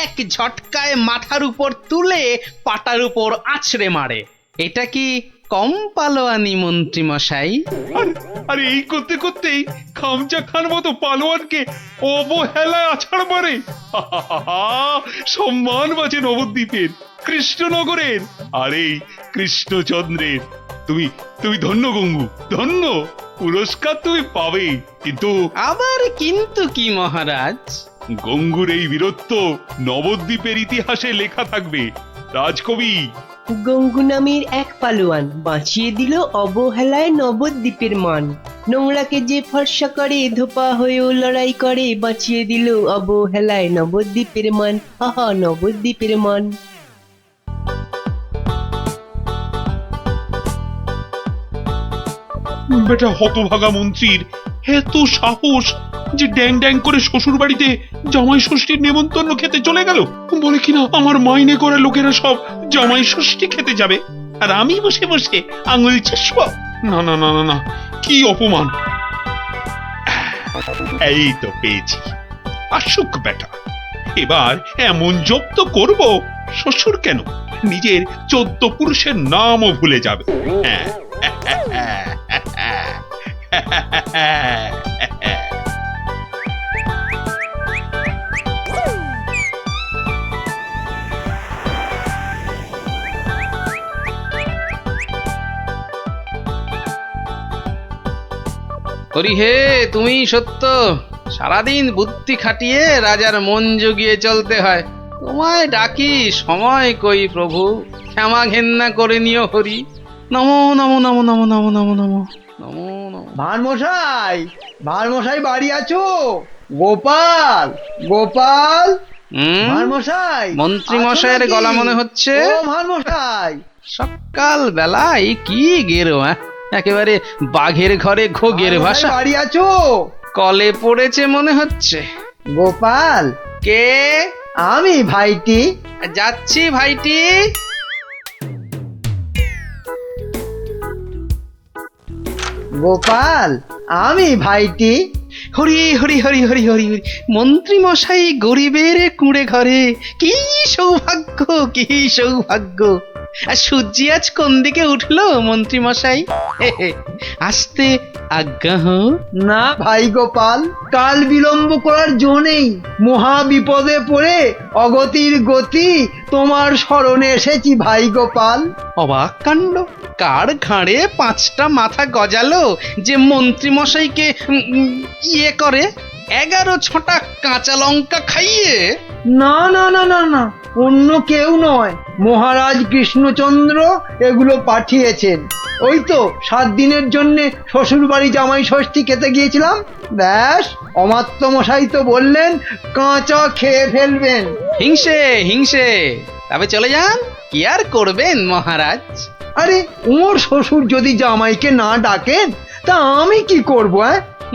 এক ঝটকায় মাথার উপর তুলে পাটার উপর আছড়ে মারে। এটা কি কম পালোয়ানি মন্ত্রী মশাই? আরে এই করতে করতেই খামচা খান মতো পালোয়ানকে অবহেলায় আছাড় মারে। সম্মান বাঁচে নবদ্বীপের, কৃষ্ণনগরের, আর এই কৃষ্ণচন্দ্রের। তুমি তুমি ধন্য গঙ্গু, ধন্য। পুরস্কার তুমি পাবে, কিন্তু আবার কিন্তু কি মহারাজ? গঙ্গুর এই বীরত্ব নবদ্বীপের ইতিহাসে লেখা থাকবে। রাজকবি গঙ্গু নামের এক পালোয়ান বাঁচিয়ে দিল অবহেলায় নবদ্বীপের মান। নোংরাকে যে ফর্সা করে ধোপা হয়েও লড়াই করে, বাঁচিয়ে দিল অবহেলায় নবদ্বীপের মান। আহা, নবদ্বীপের মান। বেটা হতভাগা মন্ত্রীর এত সাহস যে ড্যাং ড্যাং করে শ্বশুর বাড়িতে জামাই ষষ্ঠীর নেমন্তন্ন খেতে চলে গেল। বলে কিনা আমার মাইনে করা লোকেরা সব জামাই ষষ্ঠী খেতে যাবে, আর আমি বসে বসে আঙুল চুষবো। না না না না না, কি অপমান! এই তো পেয়েছি, আসুক বেটা। এবার এমন জব্দ করব, শ্বশুর কেন নিজের 14 পুরুষের নামও ভুলে যাবে। হ্যাঁ। হরি হে, তুমি সত্য। সারাদিন বুদ্ধি খাটিয়ে রাজার মন জুগিয়ে চলতে হয়। তোমায় ডাকি, সময় কই প্রভু, ক্ষমা ঘেন্না করে নিও হরি। নমো নমো নমো নমো নমো নমো নমো নমো নমো। ভারমশাই বাড়ি আছো? গোপাল, গোপাল, ভারমশাই, মন্ত্রী মশাইয়ের আছো নাকি? গলা মনে হচ্ছে। ও ভারমশাই, সকাল বেলায় কি গেরো, একেবারে বাঘের ঘরে ঘোগের ভাষা। বাড়ি আছো? কলে পড়েছে মনে হচ্ছে। গোপাল, কে? আমি ভাইটি। যাচ্ছি ভাইটি। গোপাল, আমি ভাইটি। হরি হরি হরি হরি হরি হরি। মন্ত্রী মশাই গরিবের কুঁড়ে ঘরে, কি সৌভাগ্য, কি সৌভাগ্য। আর সূর্যি আজ কোন দিকে উঠলো মন্ত্রী মশাই? আসতে আজ্ঞা হোক। না ভাই গোপাল, কাল বিলম্ব করার জো নেই। মহা বিপদে পড়ে অগতির গতি তোমার স্মরণে এসেছি ভাই গোপাল। অবাক কাণ্ড, কার ঘাড়ে 5টা মাথা গজালো যে মন্ত্রী মশাইকে ইয়ে করে 11 ছোটা কাঁচা লঙ্কা খাইয়ে? না না না না না, অন্য কেউ নয়, মহারাজ কৃষ্ণচন্দ্র এগুলো পাঠিয়েছেন। ওই তো 7 দিনের জন্যে শ্বশুর বাড়ি জামাই ষষ্ঠী খেতে গিয়েছিলাম, ব্যাস অমাত্য মশাই তো বললেন কাঁচা খেয়ে ফেলবেন। হিংসে হিংসে, তবে চলে যান, কি আর করবেন মহারাজ। আরে ওর শ্বশুর যদি জামাইকে না ডাকেন তা আমি কি করব?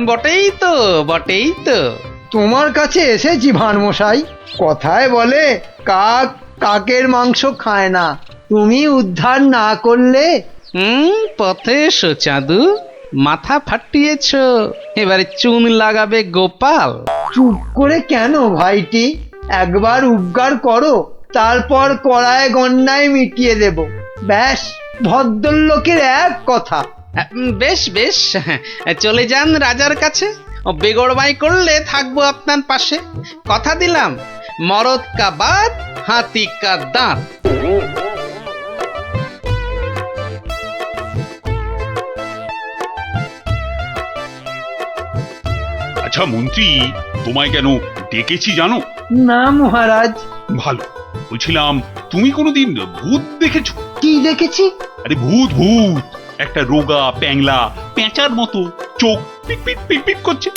বটেই তো, বটেই তো। তোমার কাছে এসেছি ভানমশাই। কথায় বলে কাক কাকের মাংস খায় না, তুমি উদ্ধার না করলে। পথে এসো চাঁদু, মাথা ফাটিয়েছ, এবারে চুন লাগাবে গোপাল। চুপ করে কেন ভাইটি? একবার উপকার করো, তারপর কড়ায় গন্ডায় মিটিয়ে দেব। ব্যাস ভদ্রলোকের এক কথা। বেশ বেশ, চলে যান রাজার কাছে। বেগড়বাই করলে থাকবো আপনার পাশে। কথা দিলাম, মরদ কা বাত, হাতি কা দাঁত। আচ্ছা মন্ত্রী, তোমায় কেন ডেকেছি জানো? না মহারাজ। ভালো, বলছিলাম তুমি কোনোদিন ভূত দেখেছো? কি দেখেছি? আরে ভূত ভূত, একটা রোগা প্যাংলা পেঁচার মতো, চোখ পিট পিট পিট পিট করছে।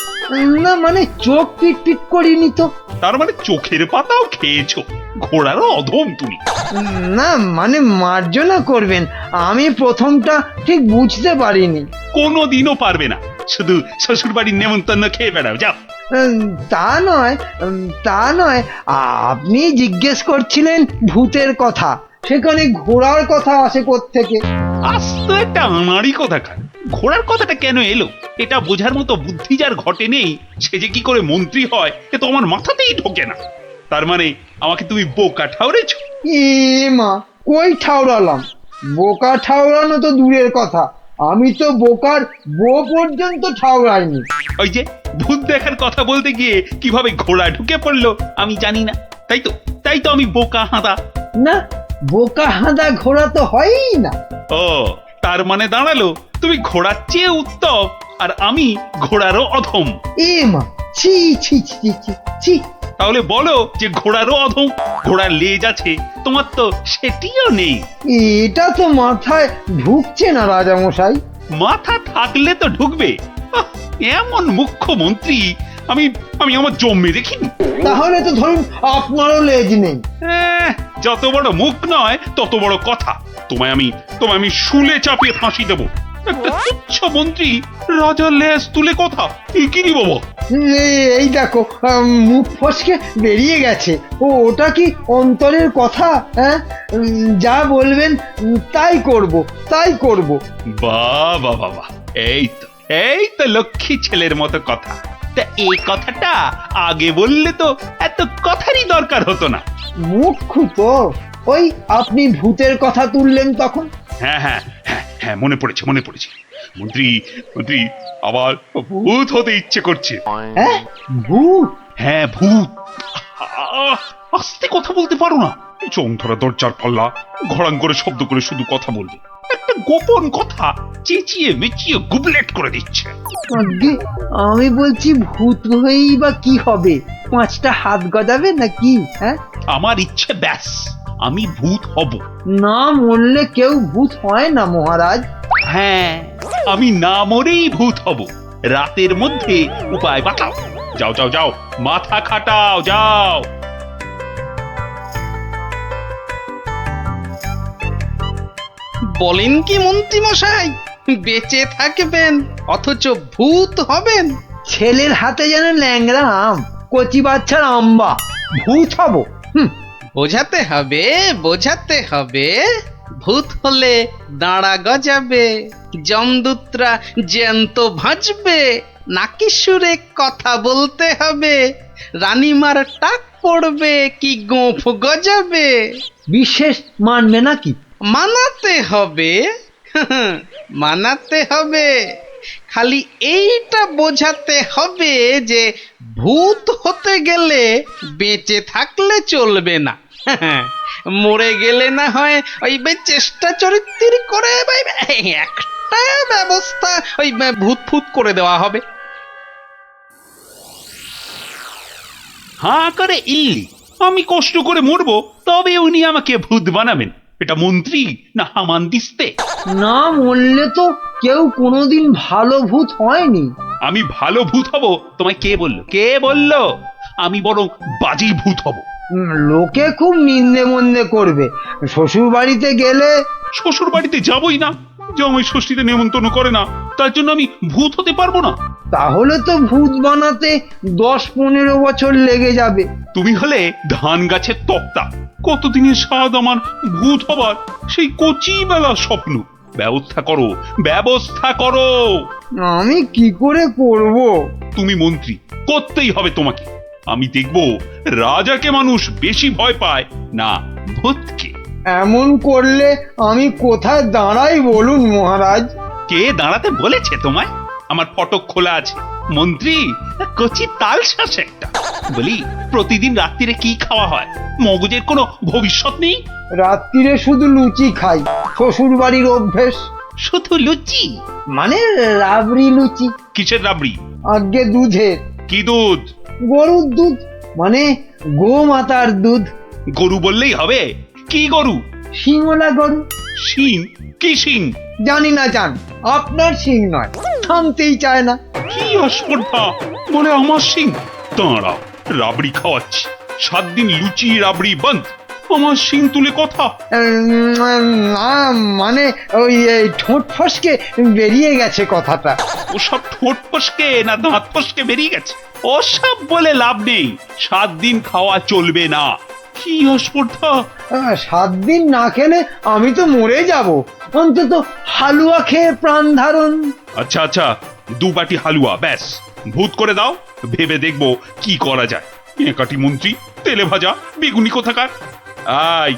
না মানে চোখ পিট পিট করিনি তো। তার মানে চোখের পাতাও খেয়েছো? ঘোড়ারও অধম তুমি। না মানে মার্জনা করবেন, আমি প্রথমটা ঠিক বুঝতে পারিনি। কোনোদিনও পারবে না, শুধু শ্বশুর বাড়ির নেমন্তন্ন খেয়ে বেড়াও, যাও। তা নয়, তা নয়, আপনি জিজ্ঞেস করছিলেন ভূতের কথা, সেখানে ঘোড়ার কথা আসে কোত্থেকে? আস্ত একটা আনাড়ি কথাকার, ঘোড়ার কথাটা কেন এলো এটা বোঝার মতো বুদ্ধি যার ঘটে নেই, সে যে কি করে মন্ত্রী হয় এ তো আমার মাথাতেই ঢোকে না। তার মানে আমাকে তুমি বোকা ঠাউরেছো? এ মা, কই ঠাউরালাম? বোকা ঠাউরানো তো দূরের কথা, আমি তো বোকার বউ পর্যন্ত ঠাউরাইনি। ওই যে ভূত দেখার কথা বলতে গিয়ে কিভাবে ঘোড়া ঢুকে পড়লো আমি জানি না, তাই তো আমি বোকা হাঁদা। না, বোকা হাঁদা ঘোড়া তো হয়ই না। ও, তার মানে দাঁড়ালো তুমি ঘোড়ার চেয়ে উত্তম আর আমি ঘোড়ারও অধম। এ মা, ছি ছি ছি ছি ছি। তাহলে বলো যে ঘোড়ারও অধম। ঘোড়ার লেজ আছে, তোমার তো সেটিও নেই। এটা তো মাথায় ঢুকছে না রাজামশাই। মাথা থাকলে তো ঢুকবে। এমন মুখ্যমন্ত্রী আমি আমি আমার জন্মে দেখিনি। তাহলে তো ধরুন আপনারও লেজ নেই। যত বড় মুখ নয় তত বড় কথা। তোমায় আমি শুলে চাপিয়ে ফাঁসি দেবো। একটা তুচ্ছ মন্ত্রী রাজার লেজ তুলে কথা, এ কি রে বাবা? এই দেখো মুখ ফসকে বেরিয়ে গেছে। ওটা কি অন্তরের কথা? হ্যাঁ, যা বলবেন তাই করব, তাই করব। বাহ বাহ বাহ বাহ, এই তো লক্ষ্মী ছেলের মতো কথা। তা এই কথাটা আগে বললে তো এত কথারই দরকার হতো না। মুখ্য তো ওই আপনি ভূতের কথা তুললেন তখন। হ্যাঁ হ্যাঁ হ্যাঁ হ্যাঁ, মনে পড়েছে মনে পড়েছে। মন্ত্রী মন্ত্রী আবার ভূত হতে ইচ্ছে করছে। হ্যাঁ, ভূত? হ্যাঁ ভূত। আস্তে কথা বলতে পারো না? চোখ ধরা দরজার পাল্লা, ঘড়াং করে শব্দ করে শুধু কথা বলবে। একটা গোপন কথা চেঁচিয়ে মেচিয়ে গুবলেট করে দিচ্ছে। আজ্ঞে, আমি বলছি ভূত হয়েই বা কি হবে? 5টা হাত গজাবে নাকি? হ্যাঁ, আমার ইচ্ছে ব্যাস, আমি ভূত হব। না মরলে কেউ ভূত হয় না মহারাজ। হ্যাঁ, আমি না মরেই ভূত হব। রাতের মধ্যে উপায় বাতাও। যাও যাও যাও, মাথা খাটাও, যাও। বলেন কি মন্ত্রী মশাই, বেঁচে থাকবেন অথচ ভূত হবেন? ছেলের হাতে যেন ল্যাংড়া আম, কচি বাচ্চার আম্বা। ভূত হব? বোঝাতে হবে, বোঝাতে হবে। ভূত হলে দাঁড়া গজাবে, যমদূতরা জ্যান্ত ভাজবে, নাকি সুরে কথা বলতে হবে, রানীমার টাক পড়বে কি গোঁফ গজাবে। বিশেষ মানবে নাকি? মানাতে হবে, মানাতে হবে। খালি এইটা বোঝাতে হবে যে ভূত হতে গেলে বেঁচে থাকলে চলবে না। মরে গেলে না হয় ওই চেষ্টা চরিত্র করে একটা ব্যবস্থা ওই ভূত ফুত করে দেওয়া হবে। হাঁ করে ইল্লি, আমি কষ্ট করে মরবো তবে উনি আমাকে ভূত বানাবেন? এটা মন্ত্রী না হামান দিস্তে? না মরলে তো কেউ কোনোদিন ভালো ভূত হয়নি। আমি ভালো ভূত হব তোমায় কে বললো? কে বললো? আমি বরং বাজি ভূত হব। লোকে খুব নিন্দে মন্দে করবে। শ্বশুর বাড়িতে গেলে? শ্বশুর বাড়িতে যাবই না, জামাই ষষ্ঠীতে নেমন্তন্ন করে না, তার জন্য আমি ভূত হতে পারবো না। তাহলে তো ভূত বানাতে 10-15 বছর লেগে যাবে। তুমি হলে ধান গাছের তক্তা, কতদিনের স্বাদ আমার ভূত হবার, সেই কচি বেলা স্বপ্ন। ব্যবস্থা করো, ব্যবস্থা করো। আমি কি করে করব? তুমি মন্ত্রী, করতেই হবে তোমাকে। আমি দেখব রাজাকে মানুষ বেশি ভয় পায় না ভূতকে। এমন করলে আমি কোথায় দাঁড়াই বলুন মহারাজ? কে দাঁড়াতে বলেছে তোমায়? আমার ফটক খোলা আছে। মন্ত্রী কচি তাল শ্বাস একটা। বলি, প্রতিদিন রাত্রিরে কি খাওয়া হয়? মগজের কোনো ভবিষ্যৎ নেই? রাত্রিরে শুধু লুচি খাই, শ্বশুর বাড়ির অভ্যেস। শুধু লুচি? মানে রাবড়ি লুচি। কিসের রাবড়ি? আগে দুধের। কি দুধ? গরুর দুধ, মানে গোমাতার দুধ। গরু বললেই হবে? কি গরু? শিঙলা গরু। শিং? কি শিং? জানি না জান, আপনার শিং নয়, থামতেই চায় না। কি অস্পর্ধা, বলে আমার শিং। দাঁড়াও, রাবড়ি খাওয়াচ্ছি। 7 দিন লুচি রাবড়ি বন্ধ, আমার শিং তুলে কথা। না মানে ওই ঠোঁট ফসকে বেরিয়ে গেছে কথাটা। ওসব ঠোঁট ফসকে না দাঁত ফসকে বেরিয়ে গেছে? ওসব বলে লাভ নেই। 7 দিন খাওয়া চলবে না। কি অস্পর্ধা! 7 দিন না খেলে আমি তো মরে যাব। অন্তত হালুয়া খেয়ে প্রাণ ধারণ। আচ্ছা আচ্ছা, 2 বাটি হালুয়া ব্যাস। ভূত করে দাও, ভেবে দেখবো কি করা যায়। একাটি মন্ত্রী, তেলে ভাজা বেগুনি কোথাকার। আয়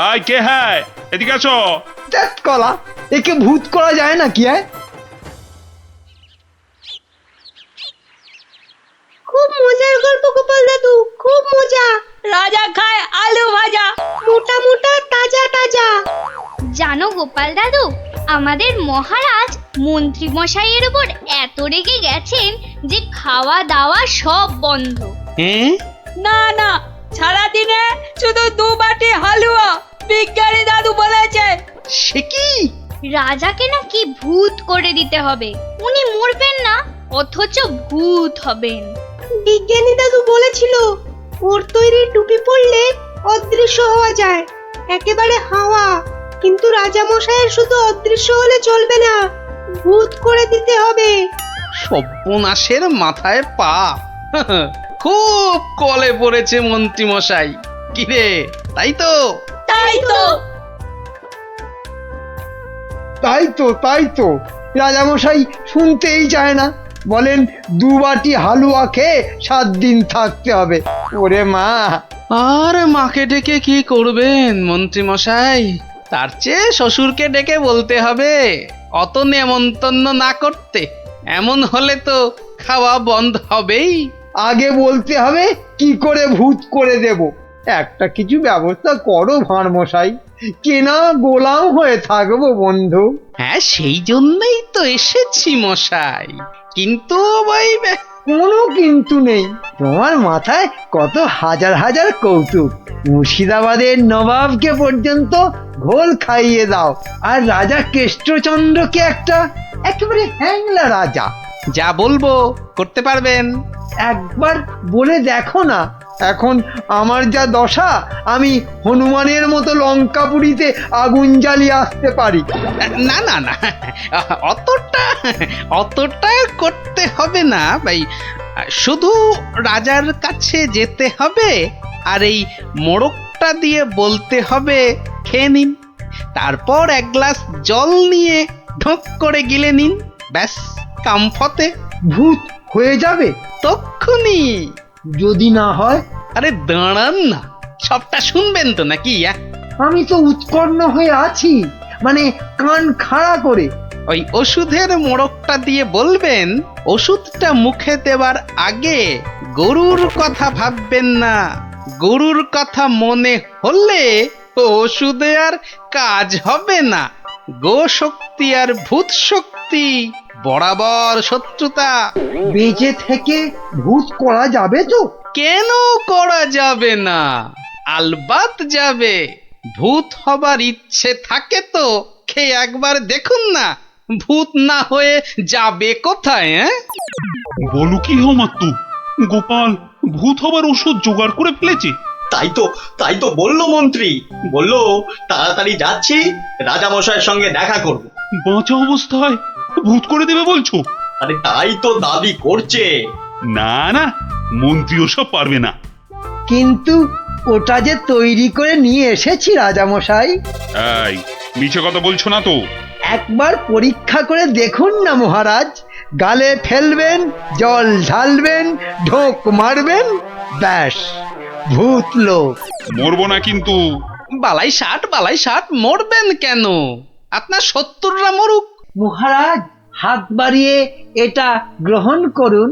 আয়, কে হ্যায়? এদিকে আসো। ত্যাত কলা, একে ভূত করা যায় না কি? খুব মজার গল্প গোপাল দাদু, খুব মজা। রাজা খায় আলু ভাজা, মোটা মোটা তাজা তাজা। জানো গোপাল দাদু, আমাদের মহারাজ মন্ত্রী মশাইয়ের উপর এত রেগে গেছেন যে খাওয়া দাওয়া সব বন্ধ। না না, সারাদিনে শুধু 2 বাটি হালুয়া, বিজ্ঞানী দাদু বলেছে। সে কি? রাজাকে নাকি ভূত করে দিতে হবে। উনি মরবেন না, অথচ ভূত হবেন। বিজ্ঞানী দাদু বলেছিল ওর তৈরি টুপি পরলে অদৃশ্য হওয়া যায়, একেবারে হাওয়া। কিন্তু রাজা মশাইয়ের শুধু অদৃশ্য হলে চলবে না, ভূত করে দিতে হবে। সর্বনাশের মাথায় পা। খুব কলে পড়েছে মন্ত্রী মশাই। কিরে, তাই তো? তাই তো। তাই তো রাজামশাই শুনতেই চায় না, বলেন 2 বাটি হালুয়া খেয়ে 7 দিন থাকতে হবে। ওরে মা! আর মাকে ডেকে কি করবেন মন্ত্রী মশাই? তার চেয়ে শ্বশুরকে ডেকে বলতে হবে অত নেমন্তন্ন না করতে। এমন হলে তো খাওয়া বন্ধ হবেই। আগে বলতে হবে কি করে ভূত করে দেব। একটা কিছু ব্যবস্থা করো ভাঁড় মশাই, কেনা গোলাম হয়ে থাকবো বন্ধু। হ্যাঁ, সেই জন্যই তো এসেছি মশাই। কিন্তু ওই কোনো কিন্তু নেই, তোমার মাথায় কত হাজার হাজার কৌতুক। মুর্শিদাবাদের নবাবকে পর্যন্ত ঘোল খাইয়ে দাও, আর রাজা কেষ্টচন্দ্রকে একেবারে হ্যাংলা রাজা। যা বলবো করতে পারবেন। একবার বলে দেখো না। এখন আমার যা দশা, আমি হনুমানের মতো লঙ্কাপুরীতে আগুন জ্বালিয়ে আসতে পারি। না না না, অতটা করতে হবে না ভাই। শুধু রাজার কাছে যেতে হবে, আর এই মোড়কটা দিয়ে বলতে হবে খেয়ে নিন। তারপর 1 গ্লাস জল নিয়ে ঢোক করে গিলে নিন, ব্যাস কাম ফতে। ভূত হয়ে যাবে তক্ষুনি। যদি না হয়? আরে দাঁড়ান না, সবটা শুনবেন তো নাকি? আমি তো উৎকর্ণ হয়ে আছি, মানে কান খাড়া করে। ওই ওষুধের মোড়কটা দিয়ে বলবেন, ওষুধটা মুখে দেওয়ার আগে গরুর কথা ভাববেন না। গরুর কথা মনে হলে ওষুধে আর কাজ হবে না। গো শক্তি আর ভূত শক্তি বরাবর শত্রুতা। বেঁচে থেকে ভূত করা যাবে তো? কেন করা যাবে না? আলবাত যাবে। ভূত হবার ইচ্ছে থাকে তো খেয়ে একবার দেখুন না, ভূত না হয়ে যাবে কোথায়? বলো কি মাত্তু, গোপাল ভূত হবার ওষুধ জোগাড় করে ফেলেছে। তাই তো বললো মন্ত্রী, বললো তাড়াতাড়ি যাচ্ছি, রাজামশাইয়ের সঙ্গে দেখা করব। বাঁচা অবস্থায় ভূত করে দেবে বলছো? আরে তাই তো দাবি করছে। না না, মন্ত্রী ওসব পারবে না। কিন্তু ওটা যে তৈরি করে নিয়ে এসেছি রাজামশাই। এই মিছে কথা বলছো না তো? একবার পরীক্ষা করে দেখুন না মহারাজ। গালে ফেলবেন, জল ঢালবেন, ঢোক মারবেন, ব্যাস ভূত লোক। মরবো না কিন্তু। বালাই ষাট মরবেন কেন? আপনার 70রা মরুক। মহারাজ হাত বাড়িয়ে এটা গ্রহণ করুন।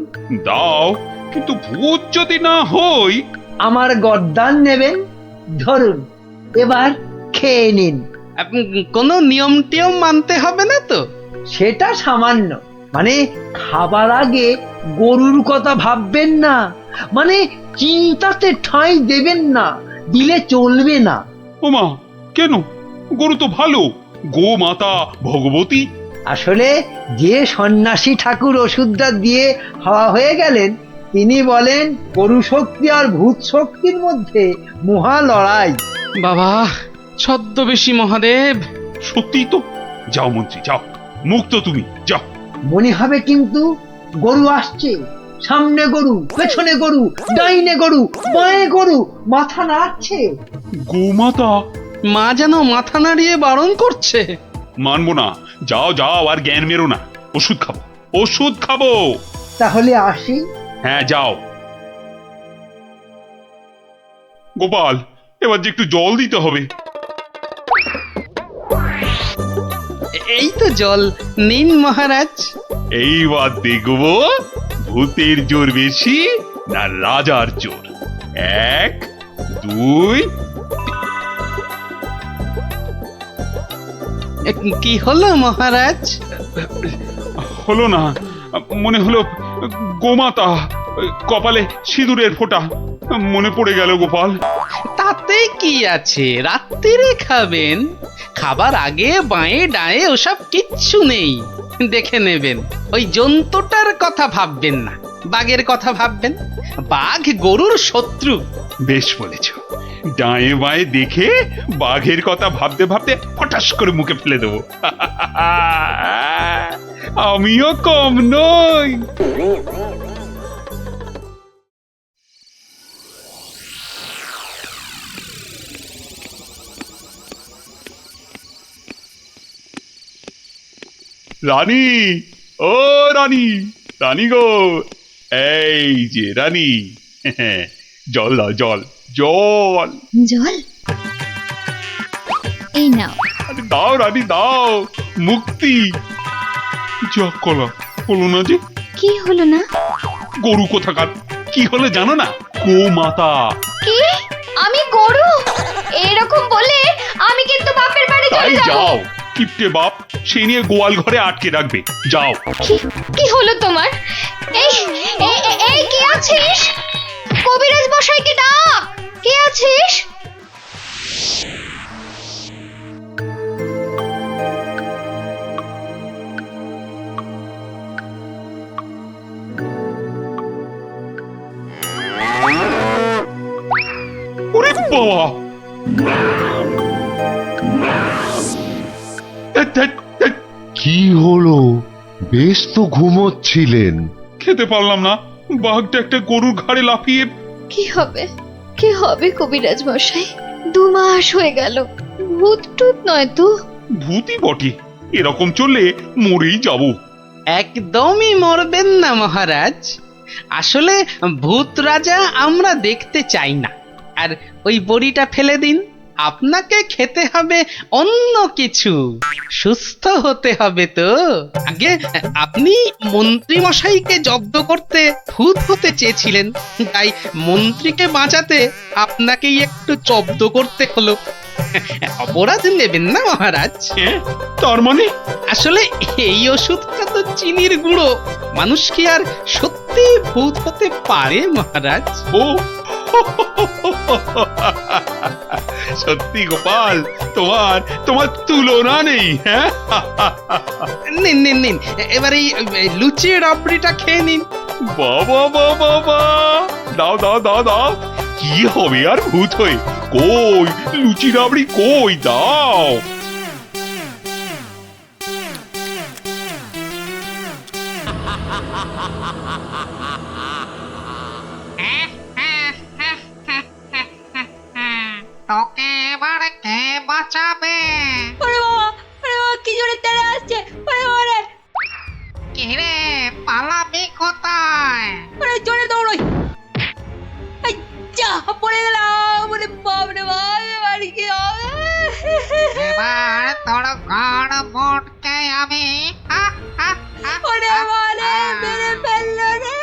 দাও, কিন্তু ভূত যদি না হই? আমার গর্দান নেবেন, ধরুন, এবার খেয়ে নিন। কোনো নিয়ম টিয়ম মানতে হবে না তো? সেটা সামান্য, মানে খাবার আগে গরুর কথা ভাববেন না, মানে চিন্তাতে ঠাঁই দেবেন না, দিলে চলবে না। ওমা, কেন? গরু তো ভালো, গো মাতা ভগবতী। আসলে যে সন্ন্যাসী ঠাকুর ওষুধটা দিয়ে হাওয়া হয়ে গেলেন, তিনি বলেন গরু শক্তি আর ভূত শক্তির মধ্যে মহা লড়াই। বাবা ছদ্মবেশী মহাদেব। সত্যি তো। যাও মন্ত্রী, যাও, মুক্ত তুমি, যাও। মনে হবে কিন্তু গরু আসছে, সামনে গরু, পেছনে গরু, ডাইনে গরু, বাঁয়ে গরু, মাথা নাড়ছে। গোমাতা। মা যেন মাথা নাড়িয়ে বারণ করছে। মানবো না। যাও যাও, আর জ্ঞান মেরো না। ওষুধ খাবো। তাহলে আসি। হ্যাঁ যাও। গোপাল, এবার যে একটু জল দিতে হবে। এই তো জল নিন মহারাজ। এইবার দেখবো ভূতের জোর বেশি না রাজার জোর। 1, 2। কি হলো মহারাজ? হলো না, মনে হলো গোমাতা, কপালে সিঁদুরের ফোঁটা মনে পড়ে গেল গোপাল। তাতে কি আছে, রাত্রিরে খাবেন। খাবার আগে বাঁয়ে ডায়ে ওসব কিচ্ছু নেই, দেখে নেবেন। ওই জন্তুটার কথা ভাববেন না, বাঘের কথা ভাববেন। বাঘ গরুর শত্রু। বেশ বলেছ। ডায়ে বাঁয়ে দেখে বাঘের কথা ভাবতে ভাবতে হঠাৎ করে মুখে ফেলে দেবো। আমিও কম নই। রানী, ও রানী, রানী গো, এই যে রানী, জল দাও, জল, জল। জল এই নাও। আরে দাও রানী দাও, মুক্তি। যা কলা হলো না যে। কি হলো না? গরু কোথাকার, কি হলো জানো না? গোমাতা। কি? আমি গরু? এরকম বলে আমি কিন্তু বাপের বাড়ি তাই চলে যাব। যাও, কিপটে বাপ সে নিয়ে গোয়াল ঘরে আটকে রাখবে, যাও। কি হলো তোমার? এই এই এই কে আছিস? কবিরাজ মশাইকে ডাক। কে আছিস? ওরে বাবা, কি হলো? বেশ তো ঘুমোচ্ছিলেন। খেতে পারলাম না, বাঘটা একটা গরুর ঘাড়ে লাফিয়ে। কি হবে? কি হবে কবিরাজ মশাই? 2 মাস হয়ে গেল। ভূত টুত নয় তো? ভূতই বটে, এরকম চললে মরেই যাব। একদমই মরবেন না মহারাজ। আসলে ভূত রাজা আমরা দেখতে চাই না। আর ওই বড়িটা ফেলে দিন, আপনাকে খেতে হবে অন্য কিছু, সুস্থ হতে হবে তো। আগে আপনি মন্ত্রী মশাইকে জব্দ করতে ভূত হতে চেয়েছিলেন, তাই মন্ত্রীকে বাঁচাতে আপনাকেই একটু জব্দ করতে হলো। অপরাধ নেবেন না মহারাজ। তার মানে? আসলে এই ওষুধটা তো চিনির গুঁড়ো, মানুষ কি আর সত্যি ভূত হতে পারে মহারাজ? ও সত্যি গোপাল, তোমার তোমার তুলনা নেই। হ্যাঁ, নিন নিন নিন, এবার এই লুচি রাবড়িটা খেয়ে নিন। বাবা বাবা বাবা, দাও দাও দাও দাও। কি হবে আর ভূত হয়ে? কই লুচি রাবড়ি কই, দাও। তোকে এবার কে বাঁচাবে? ওরে বাবা, ওরে বাবা, কি জোরে তেড়ে আসছে! ওরে বাবা রে! কে রে, পালাবি কোথায়? ওরে জোরে দৌড়ই! এই যা, পড়ে গেলাম! ওরে বাপ রে বাপ, এবার কি হবে? এবার তোর গাড় মোটকে আমি। ওরে বাবা রে, মেরে ফেললো রে!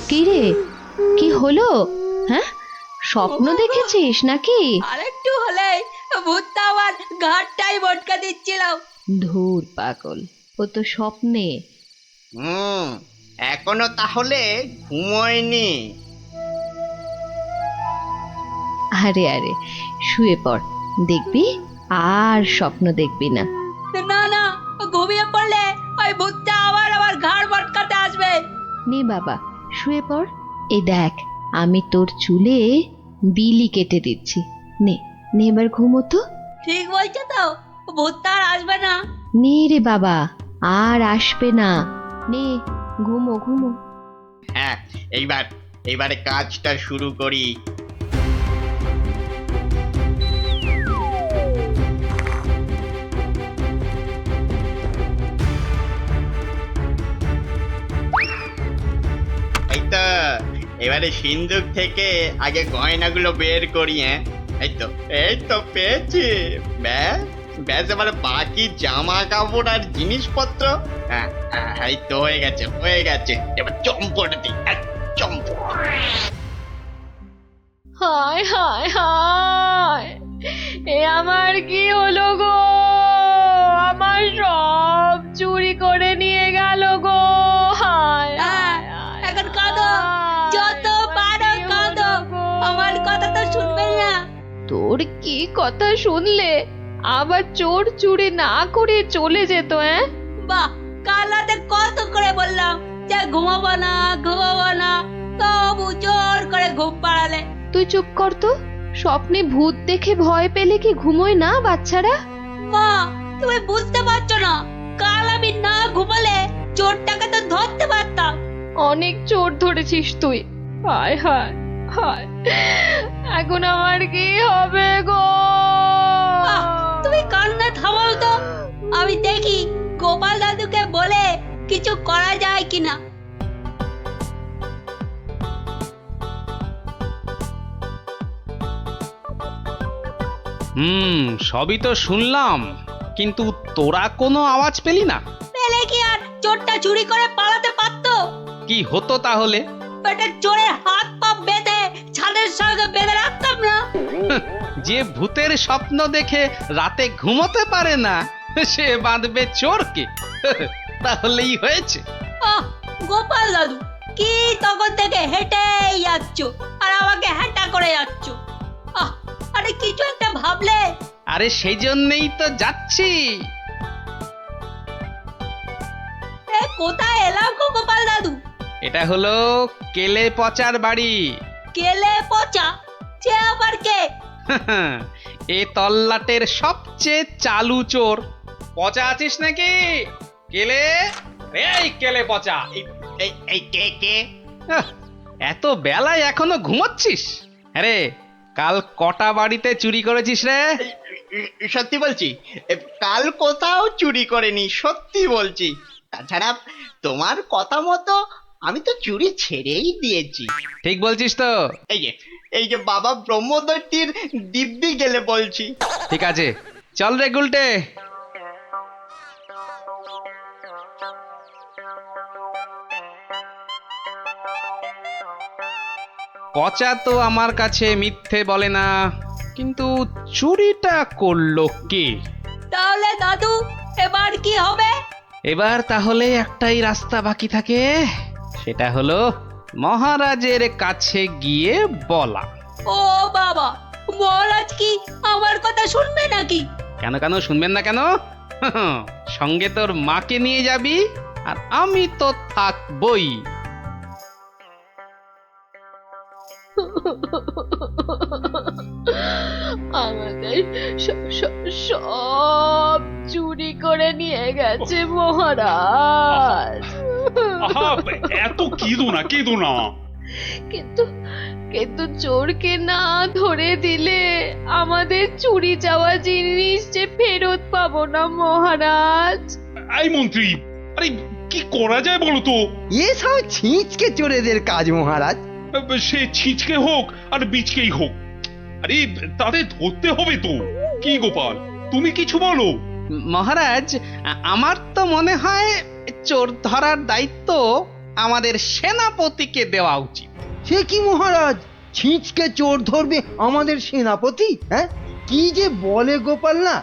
কি রে, কি হলো? হ্যাঁ, স্বপ্ন দেখেছিস নাকি? আরেকটু হলেই ভূতটা আমার ঘাটটাই মটকা দিচ্ছিল। ধুর পাগল, ও তো স্বপ্নে। এখনো তাহলে ঘুমোয়নি? আরে আরে, শুয়ে পড়, দেখবি আর স্বপ্ন দেখবি না। না না, ঘুমিয়ে পড়লে ওই ভূতটা আবার আমার ঘাড় মটকাতে আসবে। নে বাবা, শুয়ে পড়। এই দেখ, আমি তোর চুলে বিলি কেটে দিচ্ছি। নে নে, এবার ঘুমো তো। ঠিক বলছো তো? ভূতটা আর আসবে না? নে রে বাবা, আর আসবে না। নে, ঘুমো ঘুমো। হ্যাঁ, এইবারে কাজটা শুরু করি। এই তো, এবারে সিন্দুক থেকে আগে গয়নাগুলো বের করি। হ্যাঁ, এই তো পেয়েছি। ব্যাস ব্যাস, এবারে বাকি জামা কাপড় আর জিনিসপত্র। হ্যাঁ হ্যাঁ, এই তো হয়ে গেছে হয়ে গেছে। এবার চম্পট দিই, চম্পট। হায় হায় হায়, এ আমার কি হলো গো? আমার সব চুরি করে নিয়ে গেল গো। হায় এখন কাঁদো, যত পারো কাঁদো, আমার কথা তো শুনবে না। তোর কি কথা শুনলে আবার চোর চুরি না করে চলে যেত? বাহ, কাল রাতে কত করে বললাম যে ঘুমাবো না ঘুমাবো না, তবু জোর করে ঘুম পাড়ালে। তুই চুপ কর তো। স্বপ্নে ভূত দেখে ভয় পেলে কি ঘুমোয় না বাচ্চারা? মা, তুমি বুঝতে পারছো না, কাল আমি না ঘুমালে চোরটাকে তো ধরতে পারতাম। অনেক চোর ধরেছিস তুই। হায় হায় হায়, এখন আমার কি হবে গো? তুমি কান্না থামাও তো, আমি দেখি গোপাল দাদুকে বলে কিছু করা যায় কিনা। সবই তো শুনলাম, কিন্তু তোরা কোনো আওয়াজ পেলি না? পেলে কি আর চোরটা চুরি করে পালাতে পারতো? কি হতো তাহলে? বেটা চোরের হাত পা বেঁধে ছাদের সঙ্গে বেঁধে রাখতাম না। যে ভূতের স্বপ্ন দেখে রাতে ঘুমোতে পারে না, সে বাঁধবে চোরকে। তাহলেই হয়েছে। গোপাল দাদু, কি তখন থেকে হেঁটেই যাচ্ছ আর আমাকে হ্যাঁটা করে যাচ্ছ? আরে কিছু একটা ভাবলে। আরে সেই জন্যই তো যাচ্ছি। কোথায় এলাম গো গোপাল দাদু? এটা হলো কেলে পচার বাড়ি। কেলে পচা? সে আবার কে? এ তল্লাটের সবচেয়ে চালু চোর। পচা আছিস নাকি? কেলে, এই কেলে পচা। এই কে কে? এত বেলায় এখনো ঘুমাচ্ছিস? আরে কাল কটা বাড়িতে চুরি করেছিস রে? সত্যি বলছি, কাল কোথাও চুরি করেনি, সত্যি বলছি। তাছাড়া তোমার কথা মতো আমি তো চুরি ছেড়েই দিয়েছি। ঠিক বলছিস তো? এই যে বাবা ব্রহ্মদত্তির দিব্যি গেলে বলছি। ঠিক আছে, চল রে গুলটে। পচা তো আমার কাছে মিথ্যে বলে না, কিন্তু চুরিটা করলো কে? তাহলে দাদু এবার কি হবে? এবার তাহলে একটাই রাস্তা বাকি থাকে, সেটা হলো মহারাজের কাছে গিয়ে বলা। ও বাবা, মহারাজ কি আমার কথা শুনবে নাকি? কেন কেন শুনবেন না কেন? সঙ্গে তোর মাকে নিয়ে যাবি, আর আমি তো থাকবই। আমাদের সব চুরি করে নিয়ে গেছে মহারাজ। এত কেঁদো না। কিন্তু চোরকে না ধরে দিলে আমাদের চুরি যাওয়া জিনিস যে ফেরত পাবো না মহারাজ। এই মন্ত্রী, আরে কি করা যায় বলো তো? এসব ছিঁচকে চোরেদের কাজ মহারাজ। সে ছিঁচকে হোক আর বিচকেই হোক, আরে তাদের ধরতে হবে তো। কি গোপাল, তুমি কিছু বলো। মহারাজ, আমার তো মনে হয় চোর ধরার দায়িত্ব আমাদের সেনাপতিকে দেওয়া উচিত। সে কি মহারাজ, ছিঁচকে চোর ধরবে আমাদের সেনাপতি? হ্যাঁ, কি যে বলে গোপাল না।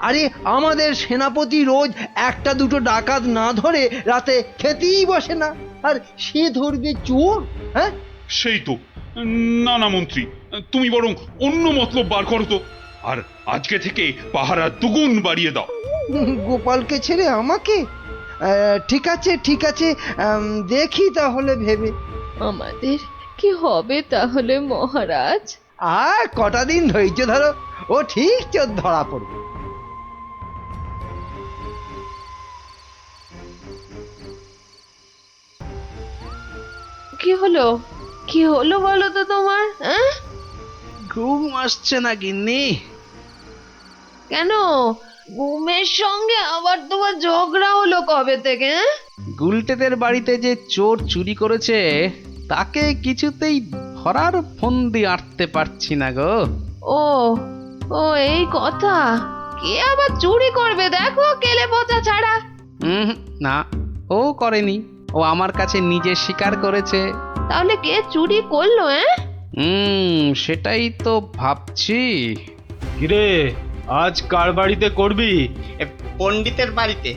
আরে আমাদের সেনাপতি রোজ একটা দুটো ডাকাত না ধরে রাতে খেতেই বসে না, আর সে ধরবে চোর? হ্যাঁ, সেই তো। না না মন্ত্রী, তুমি বরং অন্য মতলব বার করো তো, আর আজকে থেকে পাহারা দুগুণ বাড়িয়ে দাও। গোপালকে ছেড়ে আমাকে? ঠিক আছে ঠিক আছে, দেখি তাহলে ভেবে। আমাদের কি হবে তাহলে মহারাজ? আর কটা দিন ধৈর্য ধরো, ও ঠিক চোর ধরা পড়বে। কি হলো বলো তো তোমার? ঘুম আসছে না গিন্নি? কেন, ঘুমের সঙ্গে আবার তোমার ঝগড়া হলো কবে থেকে? গুলটেদের বাড়িতে যে চোর চুরি করেছে তাকে কিছুতেই ধরার ফন্দি আটতে পারছি না গো। ও এই কথা। কে আবার চুরি করবে দেখো কেলে পচা ছাড়া? না, ও করেনি, ও আমার কাছে নিজে স্বীকার করেছে। তাহলে কে চুরি করলো? সেটাই তো ভাবছি। কিরে, আজ কার বাড়িতে করবি? পণ্ডিতের বাড়িতে।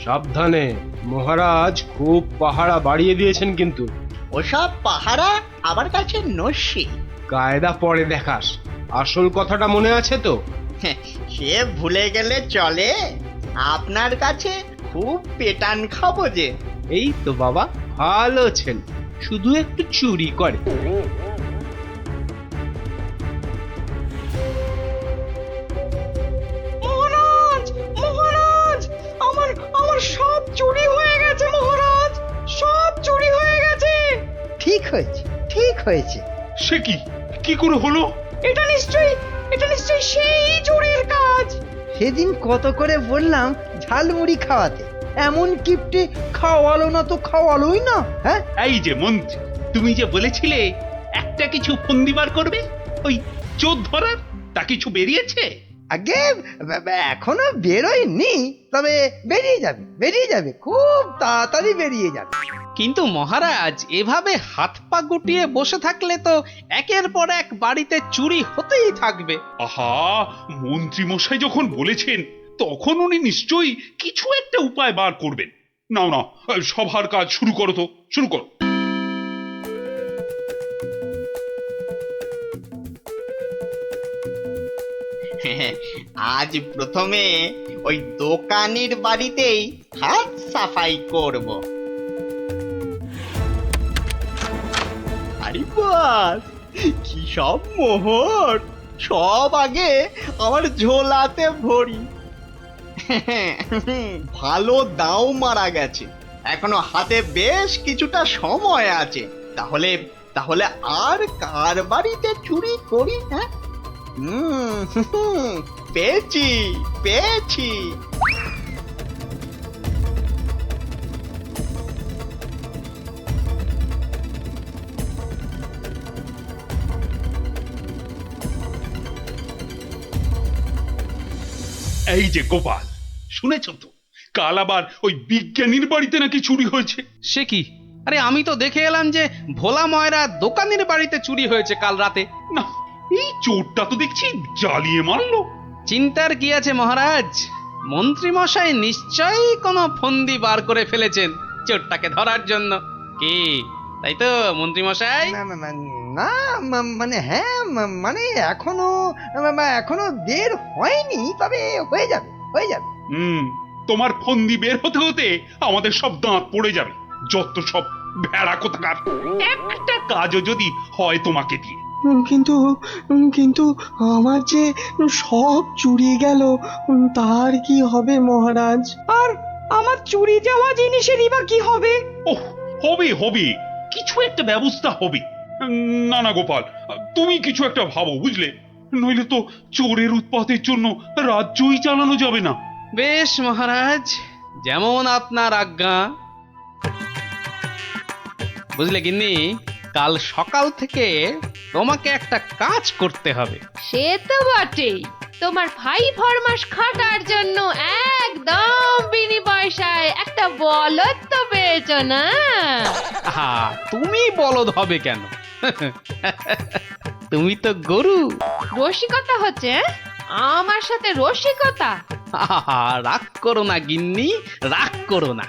সাবধানে, মহারাজ খুব পাহারা বাড়িয়ে দিয়েছেন কিন্তু। ওসব পাহারা আমার কাছে নস্যি। কায়দা পরে দেখাস, আসল কথাটা মনে আছে তো? সে ভুলে গেলে চলে? আপনার কাছে খুব পেটান খাবো যে। এই তো বাবা, ভালো ছেলে, শুধু একটু চুরি করে। মহারাজ, মহারাজ, হয়েছে, ঠিক হয়েছে। সে কি, কি করে হলো? এটা নিশ্চয়ই সেই চোরের কাজ। সেদিন কত করে বললাম ঝালমুড়ি খাওয়াতে, এমন কিপটে খাওয়ালো না তো খাওয়ালোই না। হ্যাঁ, এই যে মন্ত্রী, তুমি যে বলেছিলে একটা কিছু ফন্দি বার করবে, ওই চোর ধরার, তা কিছু বেরিয়েছে? আগে এখনো বেরোয়নি, তবে বেরিয়ে যাবে, খুব তাড়াতাড়ি বেরিয়ে যাবে। কিন্তু মহারাজ, এভাবে হাত পা গুটিয়ে বসে থাকলে তো একের পর এক বাড়িতে চুরি হতেই থাকবে। আহা, মন্ত্রী মশাই যখন বলেছেন, তখন উনি নিশ্চয়ই কিছু একটা উপায় বার করবেন। নাও না, সভার কাজ শুরু করো তো, শুরু করো। আজ প্রথমে ওই দোকানের বাড়িতেই হাত সাফাই করব। আরে বাস, কি সব মোহর! সব আগে আমার ঝোলাতে ভরি। ভালো দাও মারা গেছে, এখনো হাতে বেশ কিছুটা সময় আছে। তাহলে তাহলে আর কার বাড়িতে চুরি করি? হ্যাঁ, পেয়েছি। এই যে গোপাল, শুনেছ তো, কাল আবার ওই বিজ্ঞানীর বাড়িতে নাকি চুরি হয়েছে। সে কি? আরে আমি তো দেখে এলাম যে ভোলা ময়রা দোকানের বাড়িতে চুরি হয়েছে কাল রাতে। না, এই চোরটা তো দেখছি জ্বালিয়ে মারলো। চিন্তার কি আছে মহারাজ, মন্ত্রী মশাই নিশ্চয়ই কোনো ফন্দি বার করে ফেলেছেন চোরটাকে ধরার জন্য। কি তাই তো মন্ত্রী মশাই? না মানে হ্যাঁ, মানে এখনো বের হয়নি, তবে হয়ে যাবে। তোমার ফন্দি বের হতে হতে আমাদের সব দাঁত পড়ে যাবে, যত সব ভেড়া কোথাকার। একটা কাজও যদি হয় তোমাকে দিয়ে। কিন্তু আমার যে সব চুরি গেল, তার কি হবে মহারাজ? আর আমার চুরি যাওয়া জিনিসেরই বা কি হবে? ওহ, হবে, কিছু একটা ব্যবস্থা হবে। না গোপাল, তুমি কিছু একটা ভাবো, বুঝলে? নইলে তো চোরের উৎপাতের জন্য রাজ্যই চালানো যাবে না। বেশ মহারাজ, যেমন আপনার আজ্ঞা। বুঝলে গিন্নি, কাল সকাল থেকে তোমাকে একটা কাজ করতে হবে। সে তো বটেই, তোমার ভাই ফরমাস খাটার জন্য একদম বিনি পয়সায় একটা বলদ তো পেয়েছ না? তুমি বলদ হবে কেন? তুমি তো গরু। রসিকতা হচ্ছে? আমার সাথে রসিকতা? রাগ করো না গিন্নি, রাগ করো না।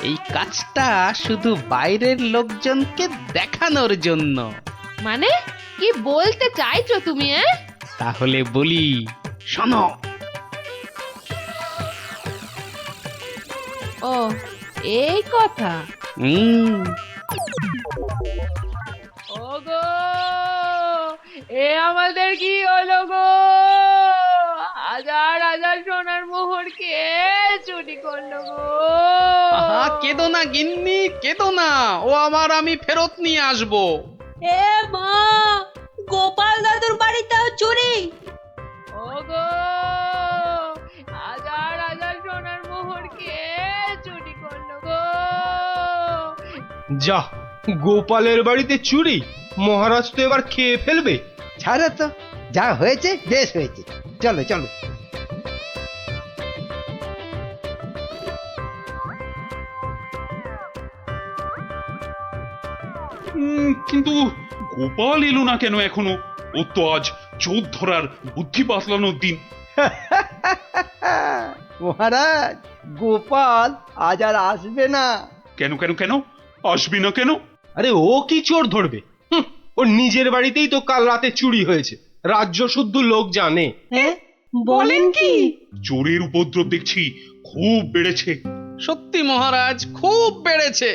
এই কাজটা শুধু বাইরের লোকজনকে দেখানোর জন্য। মানে কি বলতে চাইছো তুমি? তাহলে বলি, শোনো। ও, এই কথা। ওগো, এ আমাদের কি হলো গো? হাজার হাজার সোনার মোহর কে চুরি করলো গো? কেঁদো না গিন্নি, কেঁদো না, ও আমি ফেরত নিয়ে আসবো। এ মা, গোপাল দাদুর বাড়িতেও চুরি? ওগো, হাজার হাজার সোনার মোহর কে চুরি করলো গো? যা, গোপালের বাড়িতে চুরি! মহারাজ তো এবার খেয়ে ফেলবে। ছাড়ো তো, যা হয়েছে বেশ হয়েছে, চলো। কিন্তু গোপাল এলো না কেন এখনো? ও তো আজ চোর ধরার বুদ্ধি পাতলানোর দিন। মহারাজ, গোপাল আজ আর আসবে না। কেন আসবে না কেন? আরে ও কি চোর ধরবে? ওর নিজের বাড়িতেই তো কাল রাতে চুরি হয়েছে, রাজ্য শুদ্ধ লোক জানে। বলেন কি? চোরের উপদ্রব দেখছি খুব বেড়েছে। সত্যি মহারাজ, খুব বেড়েছে।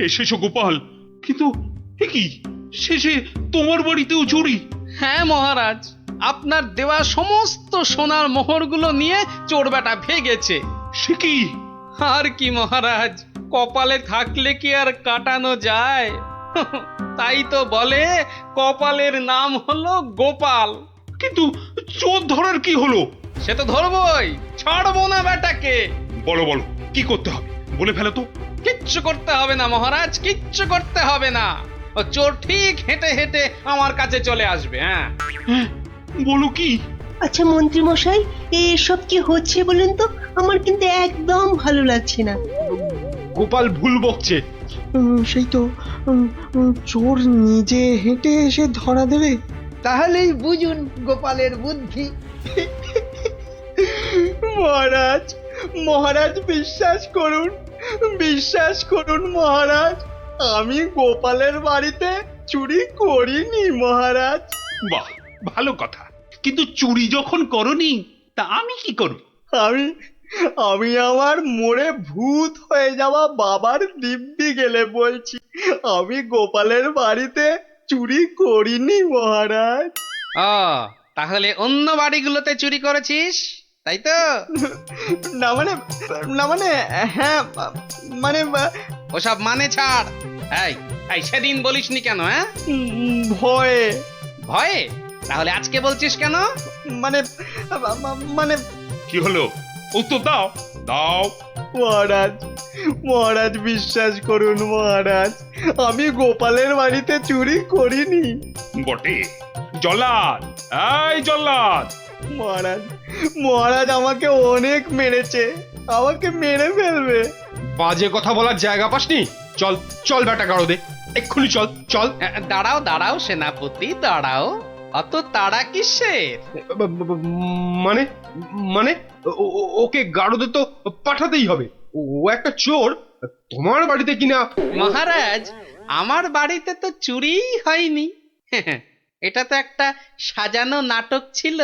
এসেছো গোপাল, কিন্তু কি শেষে তোমার বাড়িতেও চুরি? হ্যাঁ মহারাজ, আপনার দেওয়া সমস্ত সোনার মোহরগুলো নিয়ে চোর বেটা ভেগেছে। সে কি? আর কি মহারাজ, কপালে থাকলে কি আর কাটানো যায়? তাই তো বলে কপালের নাম হলো গোপাল। কিন্তু চোর ধরার কি হলো? সে তো ধরবই, ছাড়বো না বেটাকে। বলো বলো, কি করতে হবে বলে ফেলো তো। কিচ্ছু করতে হবে না মহারাজ, কিচ্ছু করতে হবে না। ও চোর ঠিক হেঁটে হেঁটে আমার কাছে চলে আসবে। হ্যাঁ, বলো কি? আচ্ছা মন্ত্রী মশাই, এসব কি হচ্ছে বলুন তো? আমার কিন্তু একদম ভালো লাগছে না। গোপাল ভুল বকছে। সেই তো চোর নিজে হেঁটে এসে ধরা দেবে। তাহলেই বুঝুন গোপালের বুদ্ধি। মহারাজ, মহারাজ বিশ্বাস করুন মহারাজ, আমি গোপালের বাড়িতে চুরি করিনি মহারাজ। বাহ, ভালো কথা। কিন্তু চুরি যখন করনি তা আমি কি করব? আমি আমার মোড়ে ভূত হয়ে যাওয়া বাবার দিব্যি গেলে বলছি, আমি গোপালের বাড়িতে চুরি করিনি মহারাজ। ও, তাহলে অন্য বাড়িগুলোতে চুরি করেছিস, তাই তো? না মানে হ্যাঁ মানে ওসব মানে ছাড়। এই সেদিন বলিসনি কেন? হ্যাঁ, ভয়ে। ভয়ে? তাহলে আজকে বলছিস কেন? মানে কি হলো? উত্তর দাও দাও। মহারাজ বিশ্বাস করুন মহারাজ, আমি গোপালের বাড়িতে চুরি করিনি। বটে? জল্লাদ, এই জল্লাদ! মহারাজ আমাকে অনেক মেরেছে, আমাকে মেরে ফেলবে। বাজে কথা বলার জায়গা পাসনি? চল চল বেটা গাড়ো দে, এক্ষুনি চল চল। দাঁড়াও দাঁড়াও সেনাপতি, দাঁড়াও। অত তাড়া কিসের? মানে মানে ওকে গাড়োদে তো পাঠাতেই হবে। ও একটা চোর, তোমার বাড়িতে কিনা। মহারাজ, আমার বাড়িতে তো চুরি হয়নি। এটা তো একটা সাজানো নাটক ছিল।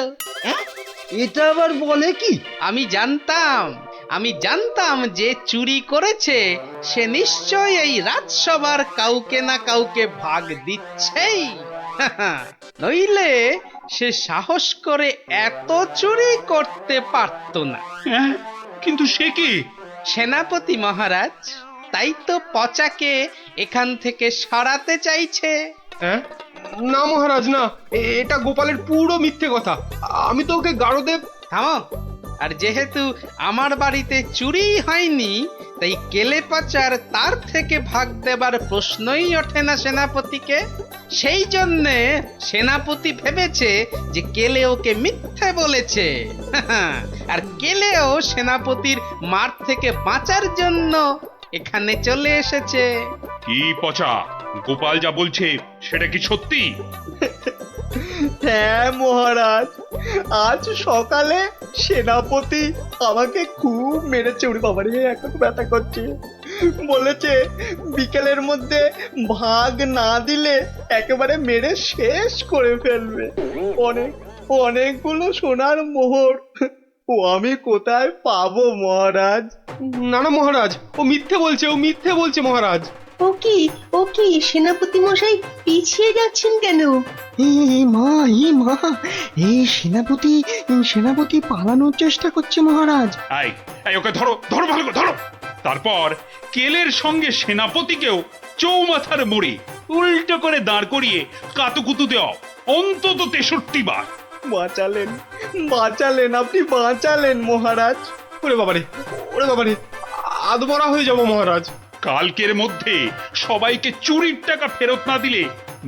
এটা আবার বলে কি? আমি জানতাম যে চুরি করেছে সে নিশ্চয়ই এই রাজসভার কাউকে না কাউকে ভাগ দিচ্ছেই। নইলে সে সাহস করে এত চুরি করতে পারত না। কিন্তু সে কি? সেনাপতি মহারাজ, তাই তো পচাকে এখান থেকে সরাতে চাইছে। না মহারাজ না, এটা গোপালের পুরো মিথ্যে কথা। আমি তো ওকে গাড়োদে। থামো। আর যেহেতু আমার বাড়িতে চুরি হয়নি, তাই কেলে পচার তার থেকে ভাগ দেবার প্রশ্নই ওঠে না সেনাপতিকে। সেই জন্যে সেনাপতি ভেবেছে যে কেলে ওকে মিথ্যে বলেছে। আর কেলেও সেনাপতির মার থেকে বাঁচার জন্য এখানে চলে এসেছে। কি পচা, গোপাল যা বলছে সেটা কি সত্যি? হ্যাঁ মহারাজ, আজ সকালে সেনাপতি আমাকে খুব মেরেছে। ওরে বাবারে, এখন ব্যথা করছে। বলেছে বিকেলের মধ্যে ভাগ না দিলে একেবারে মেরে শেষ করে ফেলবে। অনেকগুলো সোনার মোহর ও আমি কোথায় পাবো মহারাজ? না না মহারাজ, ও মিথ্যে বলছে মহারাজ। ও কি সেনাপতি মশাই পিছিয়ে যাচ্ছেন কেন? মা এই সেনাপতি পালানোর চেষ্টা করছে মহারাজ। ওকে ধরো ধরো, ভালো করে ধরো। তারপর কেলের সঙ্গে সেনাপতিকেও চৌমাথার মোড়ে উল্টো করে দাঁড় করিয়ে কাতুকুতু দেওয়া অন্তত 63 বার। বাঁচালেন আপনি, বাঁচালেন মহারাজ। ওরে বাবারে আধমরা হয়ে যাবো মহারাজ। কালকের মধ্যে সবাইকে চুরির টাকা ফেরত না দিলে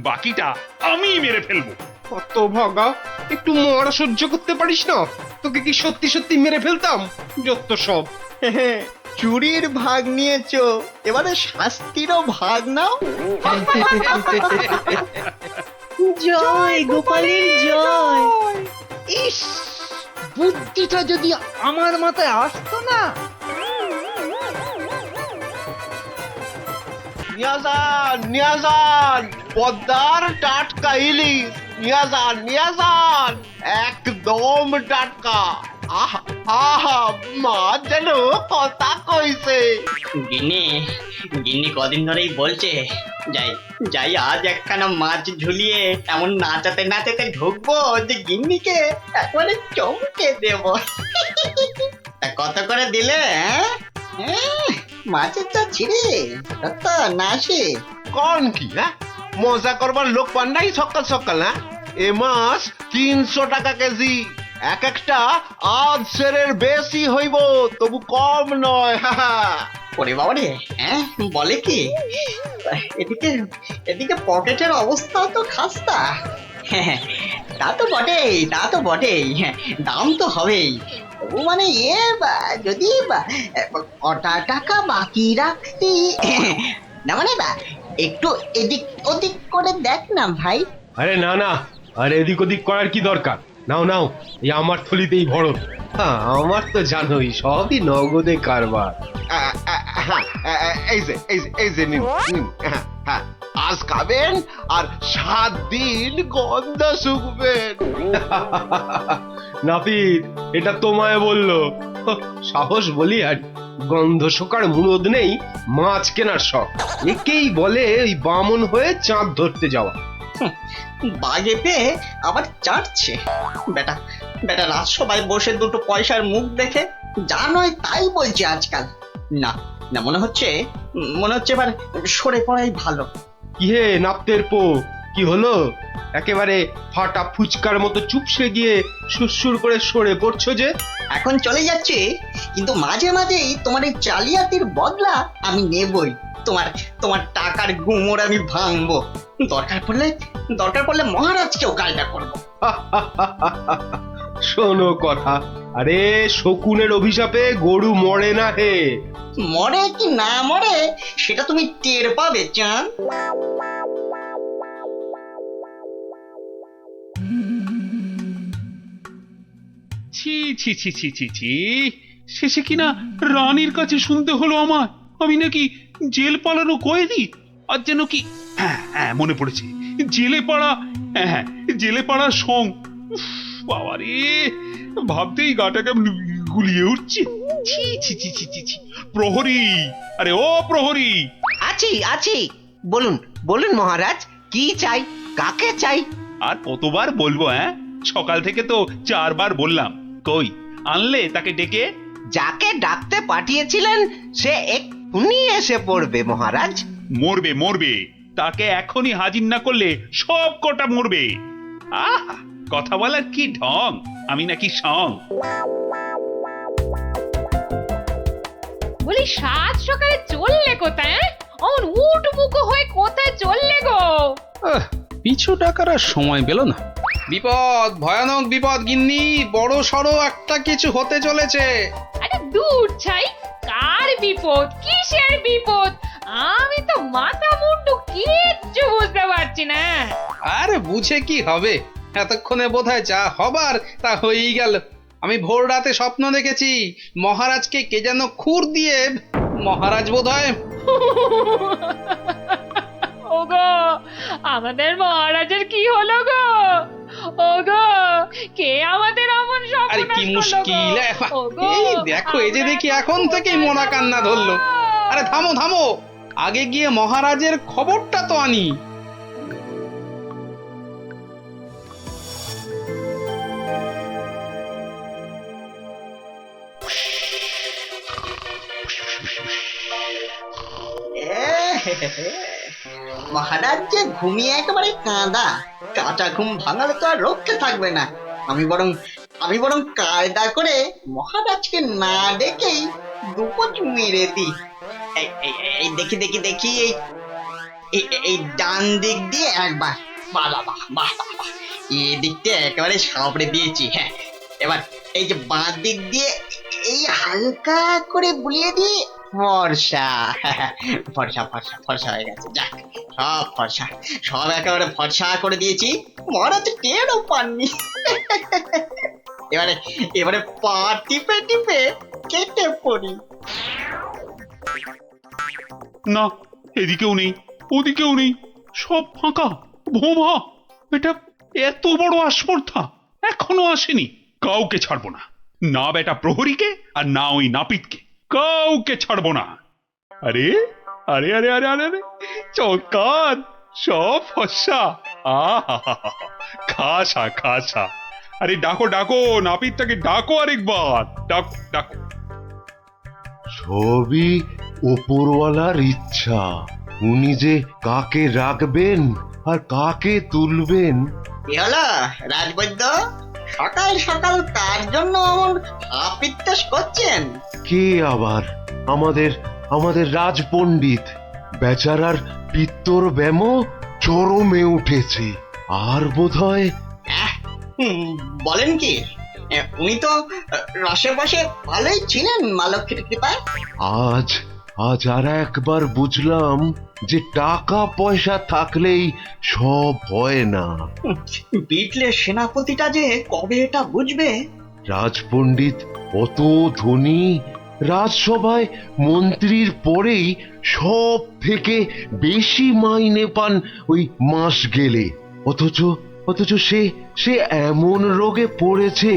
বাকিটা আমি মেরে ফেলবো। কত ভাগা, একটু মরা সহ্য করতে পারিস না? তোকে কি সত্যি মেরে ফেলতাম? যত সব। চুরির ভাগ নিয়েছো, এবারে শাস্তিরও ভাগ নাও। জয় গোপালের জয়। ইস, বুদ্ধিটা যদি আমার মাথায় আসতো না। নিয়ে যান পদ্মার টাটকা ইলিশ, নিয়ে যান একদম টাটকা। আহা মা যেন কথা কইছে। গিন্নি কদিন ধরেই বলছে যাই আজ একখানা মাছ ঝুলিয়ে এমন নাচাতে ঢুকবো যে গিন্নিকে একবারে চমকে দেব। কত করে দিলে? মাছের চা ছিঁড়ে কত না আসে? কোন কি হ্যাঁ মজা করবার লোক পান নাই সকাল সকাল হ্যাঁ এ মাছ 300 টাকা কেজি এক একটা আধ সেরের বেশি হইব তবু কম নয় ওরে বাবা রে হ্যাঁ বলে কি এদিকে এদিকে পকেটের অবস্থা তো খাস্তা হ্যাঁ তা তো বটেই হ্যাঁ, দাম তো হবেই তবু মানে যদি কটা টাকা বাকি রাখতি না মানে একটু এদিক ওদিক করে দেখ না ভাই। আরে না না, আরে এদিক ওদিক করার কি দরকার? নাও নাও, এই আমার থলিতেই ভরো। আমার তো জানোই সবই নগদে কারবার। এই যে নিন নিন, হ্যাঁ আজ খাবেন আর 7 দিন গন্ধ শুকবেন। নাপিত এটা তোমায় বললো? সাহস বলি আর গন্ধ শোকার মুরদ নেই, মাছ কেনার শখ। একেই বলে ওই বামন হয়ে চাঁদ ধরতে যাওয়া। বাগে পেয়ে আবার চাটছে বেটা বেটা রাজসভায় বসে দুটো পয়সার মুখ দেখে যা নয় তাই বলছে আজকাল। না না মনে হচ্ছে এবার সরে পড়াই ভালো। কি হে নাপতের পো, কি হলো? একেবারে ফাটা ফুচকার মতো চুপসে গিয়ে সুরসুর করে সরে পড়ছো যে? এখন চলে যাচ্ছে, কিন্তু মাঝে মাঝেই তোমার এই জালিয়াতির বদলা আমি নেবই। তোমার টাকার গুমর আমি ভাঙবো, দরকার পড়লে মহারাজকেও কায়দা করবো। শোনো কথা, আরে শকুনের অভিশাপে গরু মরে না হে। মরে কি না মরে সেটা তুমি টের পাবে চান। ছি ছি ছি ছি ছি ছি, শেষে কিনা রানীর কাছে শুনতে হলো আমার আমি নাকি জেল পালানো কয়েদি। আর যেন কি মনে পড়েছে, জেলে পাড়া সং। বাবারে, ভাবতেই গাটা কেমন গুলিয়ে উঠছে। ছি ছি ছি ছি ছি ছি। প্রহরী, আরে ও প্রহরী। আছি বলুন বলুন মহারাজ, কি চাই, কাকে চাই? আর কতবার বলবো? সকাল থেকে তো 4 বার বললাম, কই আনলে তাকে ডেকে? যাকে ডাকতে পাঠিয়েছিলেন সে এক্ষুনি এসে পড়বে মহারাজ। মরবে, তাকে এখনই হাজির না করলে সব কটা মরবে। কথা বলার কি ঢং, আমি নাকি সং? বলি 7 সকালে চললে কোথায়? অমন উঠবুকো হয়ে কোথায় চললে গো? পিছু টাকার আর সময় পেল না। বিপদ, ভয়ানক বিপদ গিন্নি, বড় সড়ো একটা কিছু হতে চলেছে। আরে দূর ছাই, কার বিপদ, কিসের বিপদ? আমি তো মাথা মুন্ডু কিচ্ছু বুঝতে পারছি না। আরে বুঝে কি হবে, এতক্ষণে বোধহয় যা হবার তা হয়েই গেল। আমি ভোর রাতে স্বপ্ন দেখেছি মহারাজকে কে যেন খুর দিয়ে, মহারাজ বোধহয়। ওগো, আমাদের মহারাজের কি হলো গো? ওগো, কে আমাদের এমন স্বপ্ন? আরে কি মুশকিল! এই দেখো, এই যে দেখি এখন থেকেই মনা কান্না ধরলো। আরে থামো, আগে গিয়ে মহারাজের খবরটা তো আনি। মহারাজ যে ঘুমিয়ে একেবারে কাঁচা ঘুম ভাঙালে তো আর রক্ষে থাকবে না। আমি বরং কায়দা করে মহারাজকে না ডেকেই দুপোচ মেরে দিই। এই দেখি এই ডান দিক দিয়ে একবার, বাহ, এই দিকটা একেবারে সাবড়ে দিয়েছি। হ্যাঁ, এবার এই যে বাঁ দিক দিয়ে এই হালকা করে বুলিয়ে দিই। ফর্সা হয়ে গেছে। যাক, সব ফর্সা, সব একেবারে ফর্সা করে দিয়েছি। মহারাজ টেরও পাননি। এবারে পা টিপে কেটে পড়ি। না, এদিকেও নেই, ওদিকেও নেই, সব ফাঁকা ভোমা। এটা এত বড় আস্পর্ধা এখনো আসেনি। কাউকে ছাড়বো না, না বেটা প্রহরীকে আর না ওই নাপিতকে, কাউকে ছাড়বো না। আরে আরে আরে আরে আরে আরে চৌকাত, সব ফর্সা। খাসা। আরে ডাকো, নাপিতটাকে ডাকো, আরেকবার ডাকো। সবই ওপরওয়ালার ইচ্ছা। উনি যে কাকে রাখবেন আর কাকে তুলবেন। কি হলো রাজবৈদ্য, সকাল সকাল কার জন্য এমন আপিত্তাস করছেন? কে আবার? আমাদের আমাদের রাজপণ্ডিত বেচারার পিত্তর ব্যামো চরমে উঠেছে। আর বোধহয় বলেন কি, উনি তো রসে বসে ভালোই ছিলেন মা লক্ষ্মীর কৃপায়। আজ আজ আর একবার বুঝলাম যে টাকা পয়সা থাকলেই সব হয় না। বিটলের সেনাপতিটা যে কবে এটা বুঝবে। রাজপণ্ডিত অত ধনী, রাজসভায় মন্ত্রীর পরেই সব থেকে বেশি মাইনে পান ওই মাস গেলে। অথচ অথচ সে সে এমন রোগে পড়েছে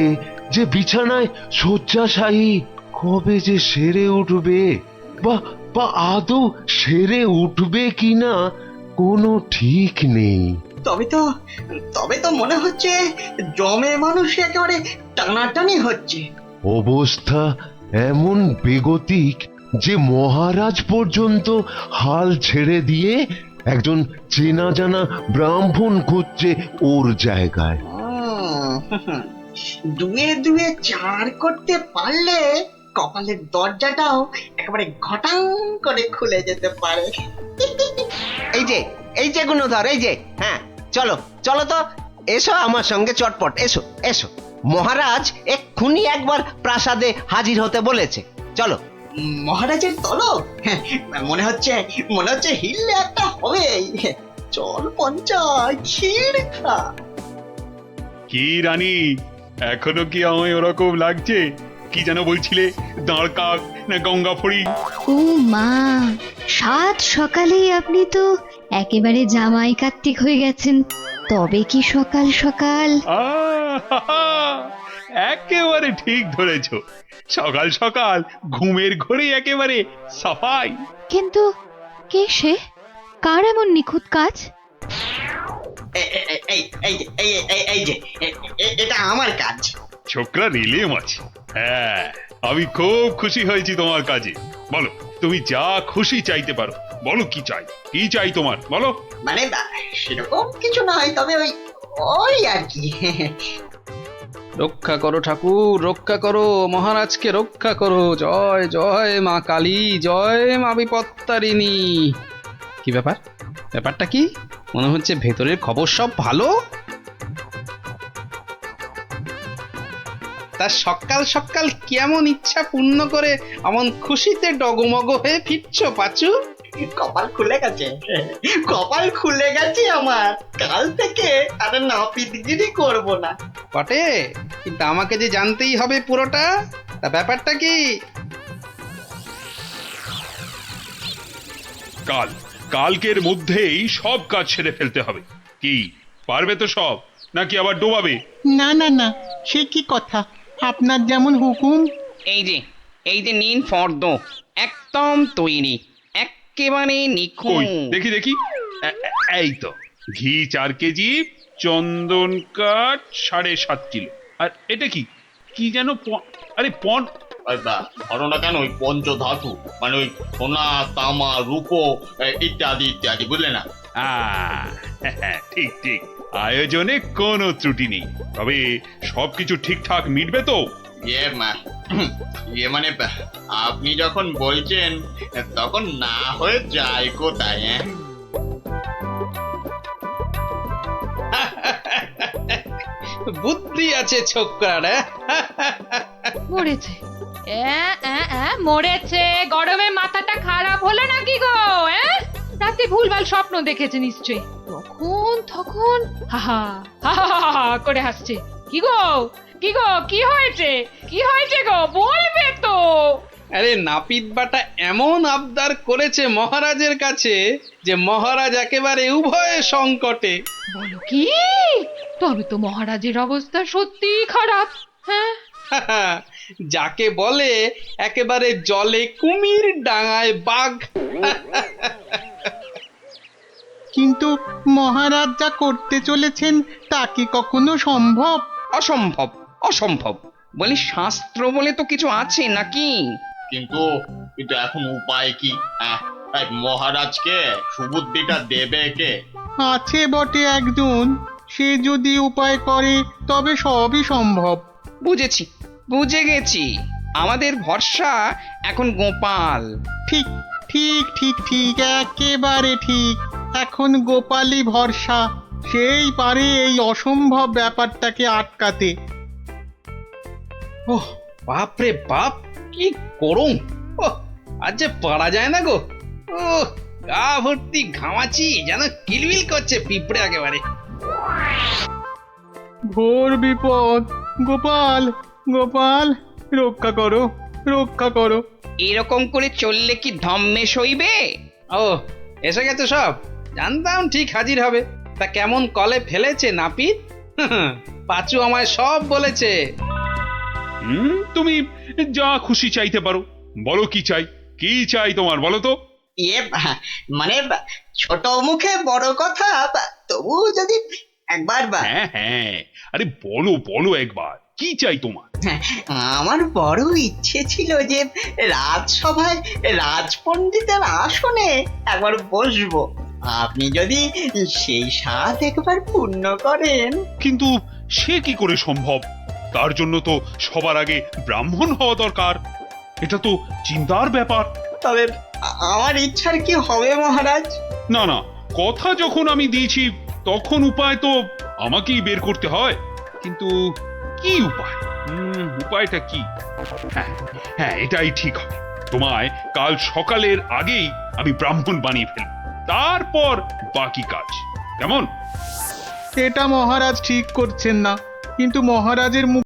যে বিছানায় শয্যাশায়ী। কবে যে সেরে উঠবে, বা বা আদৌ সেরে উঠবে কিনা কোনো ঠিক নেই। তবে তো মনে হচ্ছে জমে মানুষ একেবারে টানাটানি হচ্ছে। অবস্থা এমন বেগতিক যে মহারাজ পর্যন্ত হাল ছেড়ে দিয়ে একজন চেনা জানা ব্রাহ্মণ খুঁজছে ওর জায়গায়। দুয়ে দুয়ে চার করতে পারলে কপালের দরজাটাও একেবারে ঘটাং করে খুলে যেতে পারে। এই যে গুণধর, এই যে, হ্যাঁ চলো চলো তো, এসো আমার সঙ্গে চটপট, এসো এসো। মহারাজ এক্ষুনি একবার প্রাসাদে হাজির হতে বলেছে, চলো। মহারাজের তলব? মনে হচ্ছে হিললে একটা হবে। চল পঞ্চায়, ক্ষীর খা। কি রানী, এখনো কি আমায় ওরকম লাগছে? কি যেন বলছিলে, দাঁড় কাক না গঙ্গা ফড়ি? ও মা, সাত সকালেই আপনি তো একেবারে জামাই কার্তিক হয়ে গেছেন। তবে কি সকাল সকাল? একেবারে ঠিক ধরেছ, সকাল সকাল ঘুমের ঘরে একেবারে সাফাই। কিন্তু কে সে? কার এমন নিখুঁত কাজ? এই যে এটা আমার কাজ। ছোকরা রিলে মাছ। হ্যাঁ, আমি খুব খুশি হয়েছি তোমার কাজে। বলো, তুমি যা খুশি চাইতে পারো। বলো কি চাই, কি চাই তোমার, বলো। মানে সেরকম কিছু নয়, তবে ওই আর কি। রক্ষা করো ঠাকুর, রক্ষা করো, মহারাজকে রক্ষা করো। জয় জয় মা কালী, জয় মা বিপত্তারিণী। কি ব্যাপার? ব্যাপারটা কি? মনে হচ্ছে ভেতরের খবর সব ভালো। তা সকাল সকাল কেমন ইচ্ছা পূর্ণ করে এমন খুশিতে ডগমগ হয়ে ফিরছো পাচু? কপাল খুলে গেছে, কপাল খুলে গেছে আমার। কাল থেকে আর নাপিতগিরি করব না। বটে, কিন্তু আমাকে যে জানতেই হবে পুরোটা। তা ব্যাপারটা কি? কালকের মধ্যেই সব কাজ সেরে ফেলতে হবে। কি পারবে তো সব, নাকি আবার ডোবাবে? না না না, সে কি কথা, আপনার যেমন হুকুম। এই যে নিন ফর্দ, একদম তৈরি, একেবারে নিখুঁত। দেখি দেখি, এই তো ঘি 4 কেজি, চন্দন কাঠ 7.5 কিলো। আর এটা কি কি যেন আরে ধারণা কেন ওই পঞ্চধাতু, মানে ওই সোনা, তামা, রূপো ইত্যাদি ইত্যাদি, বুঝলে না? ঠিক ঠিক, আয়োজনে কোনো ত্রুটি নেই। তবে সবকিছু ঠিকঠাক মিটবে তো? মানে আপনি যখন বলছেন তখন না হয়ে যায় কোথায়? বুদ্ধি আছে ছোকরার। মরেছে, মরেছে। গরমে মাথাটা খারাপ হলো নাকি গো? রাতে ভুলভাল স্বপ্ন দেখেছে নিশ্চয়ই। তখন হাহা হাহা করে হাসছে। কি গো কি হয়েছে গো, বলবে তো? আরে নাপিত বাটা এমন আবদার করেছে মহারাজের কাছে যে মহারাজ একেবারে উভয় সংকটে। বলো কি? তবে তো মহারাজের অবস্থা সত্যি খারাপ। হ্যাঁ, যাকে বলে একেবারে জলে কুমির, ডাঙায় বাঘ। কিন্তু মহারাজ যা করতে চলেছেন তা কি কখনো সম্ভব? অসম্ভব, অসম্ভব। বলি শাস্ত্র বলে তো কিছু আছে নাকি? কিন্তু এখন উপায় কি? এই মহারাজকে সুবুদ্ধিটা দেবে কে? আছে বটে একজন, সে যদি উপায় করে তবে সবই সম্ভব। বুঝেছি, বুঝে গেছি। আমাদের ভরসা এখন গোপাল। ঠিক ঠিক ঠিক ঠিক, একেবারে ঠিক। এখন গোপালই ভরসা, সেই পারে এই অসম্ভব ব্যাপারটাকে আটকাতে। ওহ বাপরে বাপ, কি গরম! ওহ, আজ যে পারা যায় না গো। ও গা ভর্তি ঘামাচি, যেন কিলবিল করছে পিঁপড়ে একেবারে। ঘোর বিপদ, গোপাল গোপাল, রক্ষা করো, রক্ষা করো। এরকম করে চললে কি ধম্মে সইবে? ও এসে গেছে সব, জানতাম ঠিক হাজির হবে। তা কেমন কলে ফেলেছে নাপিত? পাঁচু আমায় সব বলেছে। তুমি যা খুশি চাইতে পারো। বলো কি চাই, কি চাই তোমার, বলো তো। মানে ছোট মুখে বড় কথা, তবু যদি একবার হ্যাঁ হ্যাঁ, আরে বলো বলো একবার, কি চাই তোমার? আমার বড় ইচ্ছে ছিল যে রাজসভায় রাজপণ্ডিতের আসনে একবার বসবো। আপনি যদি সেই স্বাদ একবার পূর্ণ করেন। কিন্তু সে কি করে সম্ভব? তার জন্য তো সবার আগে ব্রাহ্মণ হওয়া দরকার। এটা তো চিন্তার ব্যাপার। তবে আমার ইচ্ছার কি হবে মহারাজ? না না, কথা যখন আমি দিয়েছি তখন উপায় তো আমাকেই বের করতে হয়। কিন্তু কি উপায়? উপায়টা কি? হ্যাঁ হ্যাঁ, এটাই ঠিক হবে। তোমায় কাল সকালের আগেই আমি ব্রাহ্মণ বানিয়ে ফেলব, তারপর বাকি কাজ। কেমন? এটা মহারাজ ঠিক করছেন না, কিন্তু মহারাজের মুখ